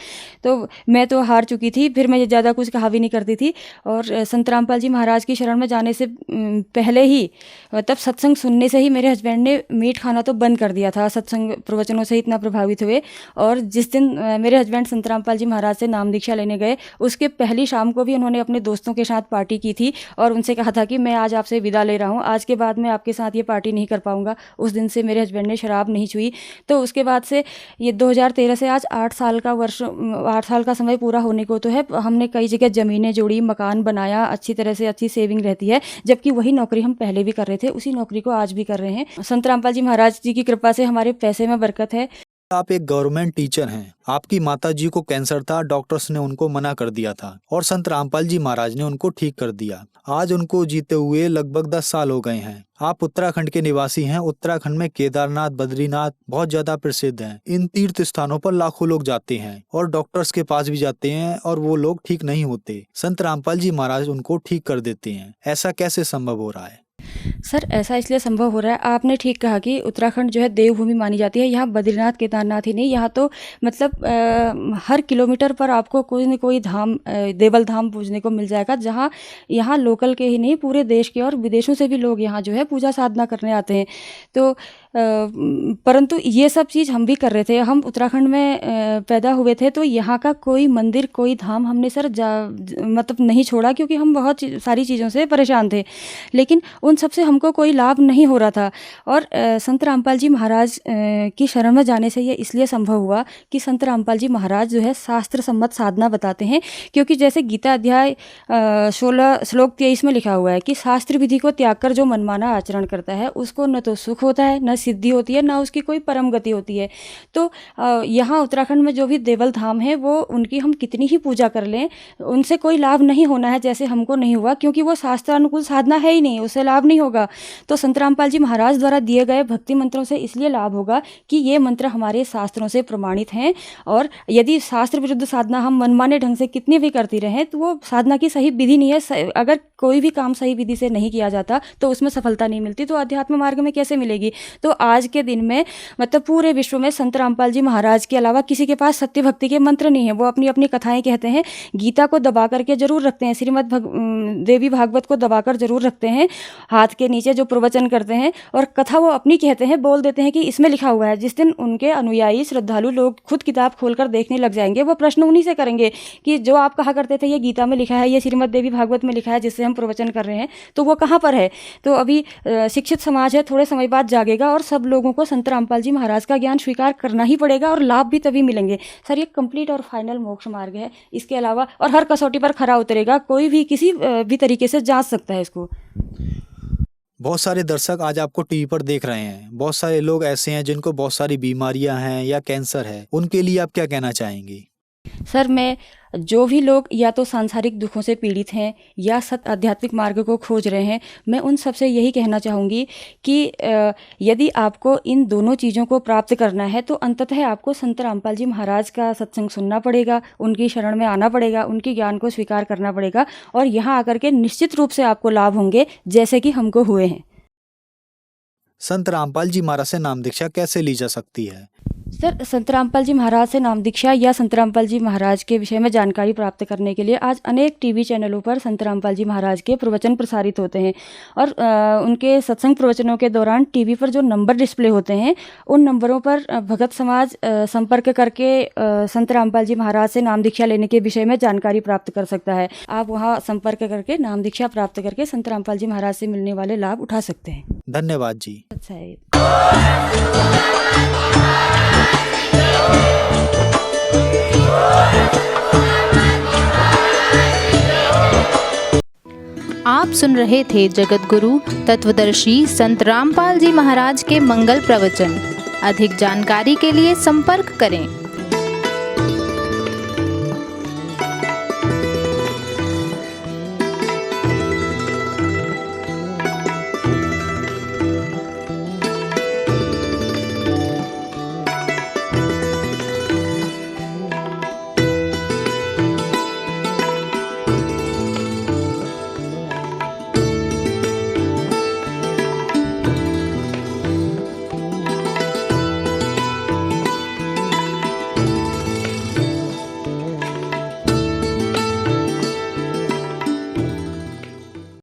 तो मैं तो हार चुकी थी, फिर मैं ज़्यादा कुछ कहा भी नहीं करती थी। और संत रामपाल जी महाराज की शरण में जाने से पहले ही, मतलब सत्संग सुनने से ही मेरे हस्बैंड ने मीट खाना तो बंद कर दिया था। सत्संग प्रवचनों से इतना प्रभावित हुए। और जिस दिन मेरे हस्बैंड संत रामपाल जी महाराज से नाम दीक्षा लेने गए, उसके पहली शाम को भी उन्होंने अपने दोस्तों के साथ पार्टी की थी और उनसे कहा था कि मैं आज आपसे विदा ले रहा हूँ, आज के बाद मैं आपके साथ ये पार्टी नहीं कर पाऊँगा। उस दिन से मेरे हस्बैंड ने शराब नहीं छुई। तो उसके बाद से ये 2013 से आज 8 साल का समय पूरा होने को तो है। हमने कई जगह ज़मीनें जोड़ी, मकान बनाया, अच्छी तरह से अच्छी सेविंग रहती है। जबकि वही नौकरी हम पहले भी कर रहे थे, उसी नौकरी को आज भी कर रहे हैं। संत रामपाल जी महाराज जी की कृपा से हमारे पैसे में बरकत है। आप एक गवर्नमेंट टीचर हैं, आपकी माताजी को कैंसर था, डॉक्टर्स ने उनको मना कर दिया था और संत रामपाल जी महाराज ने उनको ठीक कर दिया। आज उनको जीते हुए लगभग 10 साल हो गए हैं। आप उत्तराखंड के निवासी हैं। उत्तराखंड में केदारनाथ, बद्रीनाथ बहुत ज्यादा प्रसिद्ध हैं। इन तीर्थ स्थानों पर लाखों लोग जाते हैं और डॉक्टर्स के पास भी जाते हैं और वो लोग ठीक नहीं होते। संत रामपाल जी महाराज उनको ठीक कर देते हैं। ऐसा कैसे संभव हो रहा है? सर, ऐसा इसलिए संभव हो रहा है, आपने ठीक कहा कि उत्तराखंड जो है देवभूमि मानी जाती है। यहाँ बद्रीनाथ केदारनाथ ही नहीं, यहाँ तो मतलब हर किलोमीटर पर आपको कोई न कोई धाम, देवल धाम पूजने को मिल जाएगा, जहाँ यहाँ लोकल के ही नहीं पूरे देश के और विदेशों से भी लोग यहाँ जो है पूजा साधना करने आते हैं। तो परंतु ये सब चीज़ हम भी कर रहे थे। हम उत्तराखंड में पैदा हुए थे, तो यहाँ का कोई मंदिर, कोई धाम हमने सर मतलब नहीं छोड़ा, क्योंकि हम बहुत सारी चीज़ों से परेशान थे। लेकिन उन सब से हमको कोई लाभ नहीं हो रहा था। और संत रामपाल जी महाराज की शरण में जाने से ये इसलिए संभव हुआ कि संत रामपाल जी महाराज जो है शास्त्र सम्मत साधना बताते हैं। क्योंकि जैसे गीता अध्याय 16 श्लोक 23 में लिखा हुआ है कि शास्त्र विधि को त्याग कर जो मनमाना आचरण करता है उसको न तो सुख होता है, न सिद्धि होती है, ना उसकी कोई परम गति होती है। तो यहाँ उत्तराखंड में जो भी देवल धाम है, वो उनकी हम कितनी ही पूजा कर लें, उनसे कोई लाभ नहीं होना है, जैसे हमको नहीं हुआ, क्योंकि वो शास्त्रानुकूल साधना है ही नहीं, उससे लाभ नहीं होगा। तो संत रामपाल जी महाराज द्वारा दिए गए भक्ति मंत्रों से इसलिए लाभ होगा कि ये मंत्र हमारे शास्त्रों से प्रमाणित हैं। और यदि शास्त्र विरुद्ध साधना हम मनमाने ढंग से कितनी भी करती रहें, तो वो साधना की सही विधि नहीं है। अगर कोई भी काम सही विधि से नहीं किया जाता तो उसमें सफलता नहीं मिलती, तो अध्यात्म मार्ग में कैसे मिलेगी? तो आज के दिन में मतलब पूरे विश्व में संत रामपाल जी महाराज के अलावा किसी के पास सत्य भक्ति के मंत्र नहीं है। वो अपनी अपनी कथाएं कहते हैं, गीता को दबा करके जरूर रखते हैं, श्रीमद् देवी भागवत को दबाकर जरूर रखते हैं हाथ के नीचे जो प्रवचन करते हैं, और कथा वो अपनी कहते हैं, बोल देते हैं कि इसमें लिखा हुआ है। जिस दिन उनके अनुयायी श्रद्धालु लोग खुद किताब खोलकर देखने लग जाएंगे, वो प्रश्न उन्हीं से करेंगे कि जो आप कहा करते थे ये गीता में लिखा है, ये श्रीमद् देवी भागवत में लिखा है जिससे हम प्रवचन कर रहे हैं, तो वो कहाँ पर है? तो अभी शिक्षित समाज है, थोड़े समय बाद जागेगा और सब लोगों को संत रामपाल जी महाराज का ज्ञान स्वीकार करना ही पड़ेगा, और लाभ भी तभी मिलेंगे। सर, ये कंप्लीट और फाइनल मोक्ष मार्ग है। इसके अलावा और हर कसौटी पर खरा उतरेगा, कोई भी किसी भी तरीके से जांच सकता है इसको। बहुत सारे दर्शक आज आपको टीवी पर देख रहे हैं। बहुत सारे लोग ऐसे हैं जिनको बहुत सारी बीमारियां हैं या कैंसर है, उनके लिए आप क्या कहना चाहेंगी? सर, मैं जो भी लोग या तो सांसारिक दुखों से पीड़ित हैं या सत आध्यात्मिक मार्ग को खोज रहे हैं, मैं उन सबसे यही कहना चाहूँगी कि यदि आपको इन दोनों चीज़ों को प्राप्त करना है तो अंततः आपको संत रामपाल जी महाराज का सत्संग सुनना पड़ेगा, उनकी शरण में आना पड़ेगा, उनके ज्ञान को स्वीकार करना पड़ेगा, और यहाँ आकर के निश्चित रूप से आपको लाभ होंगे, जैसे कि हमको हुए हैं। संत रामपाल जी महाराज से नाम दीक्षा कैसे ली जा सकती है? सर, संत रामपाल जी महाराज से नाम दीक्षा या संत रामपाल जी महाराज के विषय में जानकारी प्राप्त करने के लिए आज अनेक टीवी चैनलों पर संत रामपाल जी महाराज के प्रवचन प्रसारित होते हैं, और उनके सत्संग प्रवचनों के दौरान टीवी पर जो नंबर डिस्प्ले होते हैं, उन नंबरों पर भगत समाज संपर्क करके संत रामपाल जी महाराज से नाम दीक्षा लेने के विषय में जानकारी प्राप्त कर सकता है। आप वहाँ संपर्क करके नाम दीक्षा प्राप्त करके संत रामपाल जी महाराज से मिलने वाले लाभ उठा सकते हैं। धन्यवाद जी। अच्छा है। आप सुन रहे थे जगत गुरु तत्वदर्शी संत रामपाल जी महाराज के मंगल प्रवचन। अधिक जानकारी के लिए संपर्क करें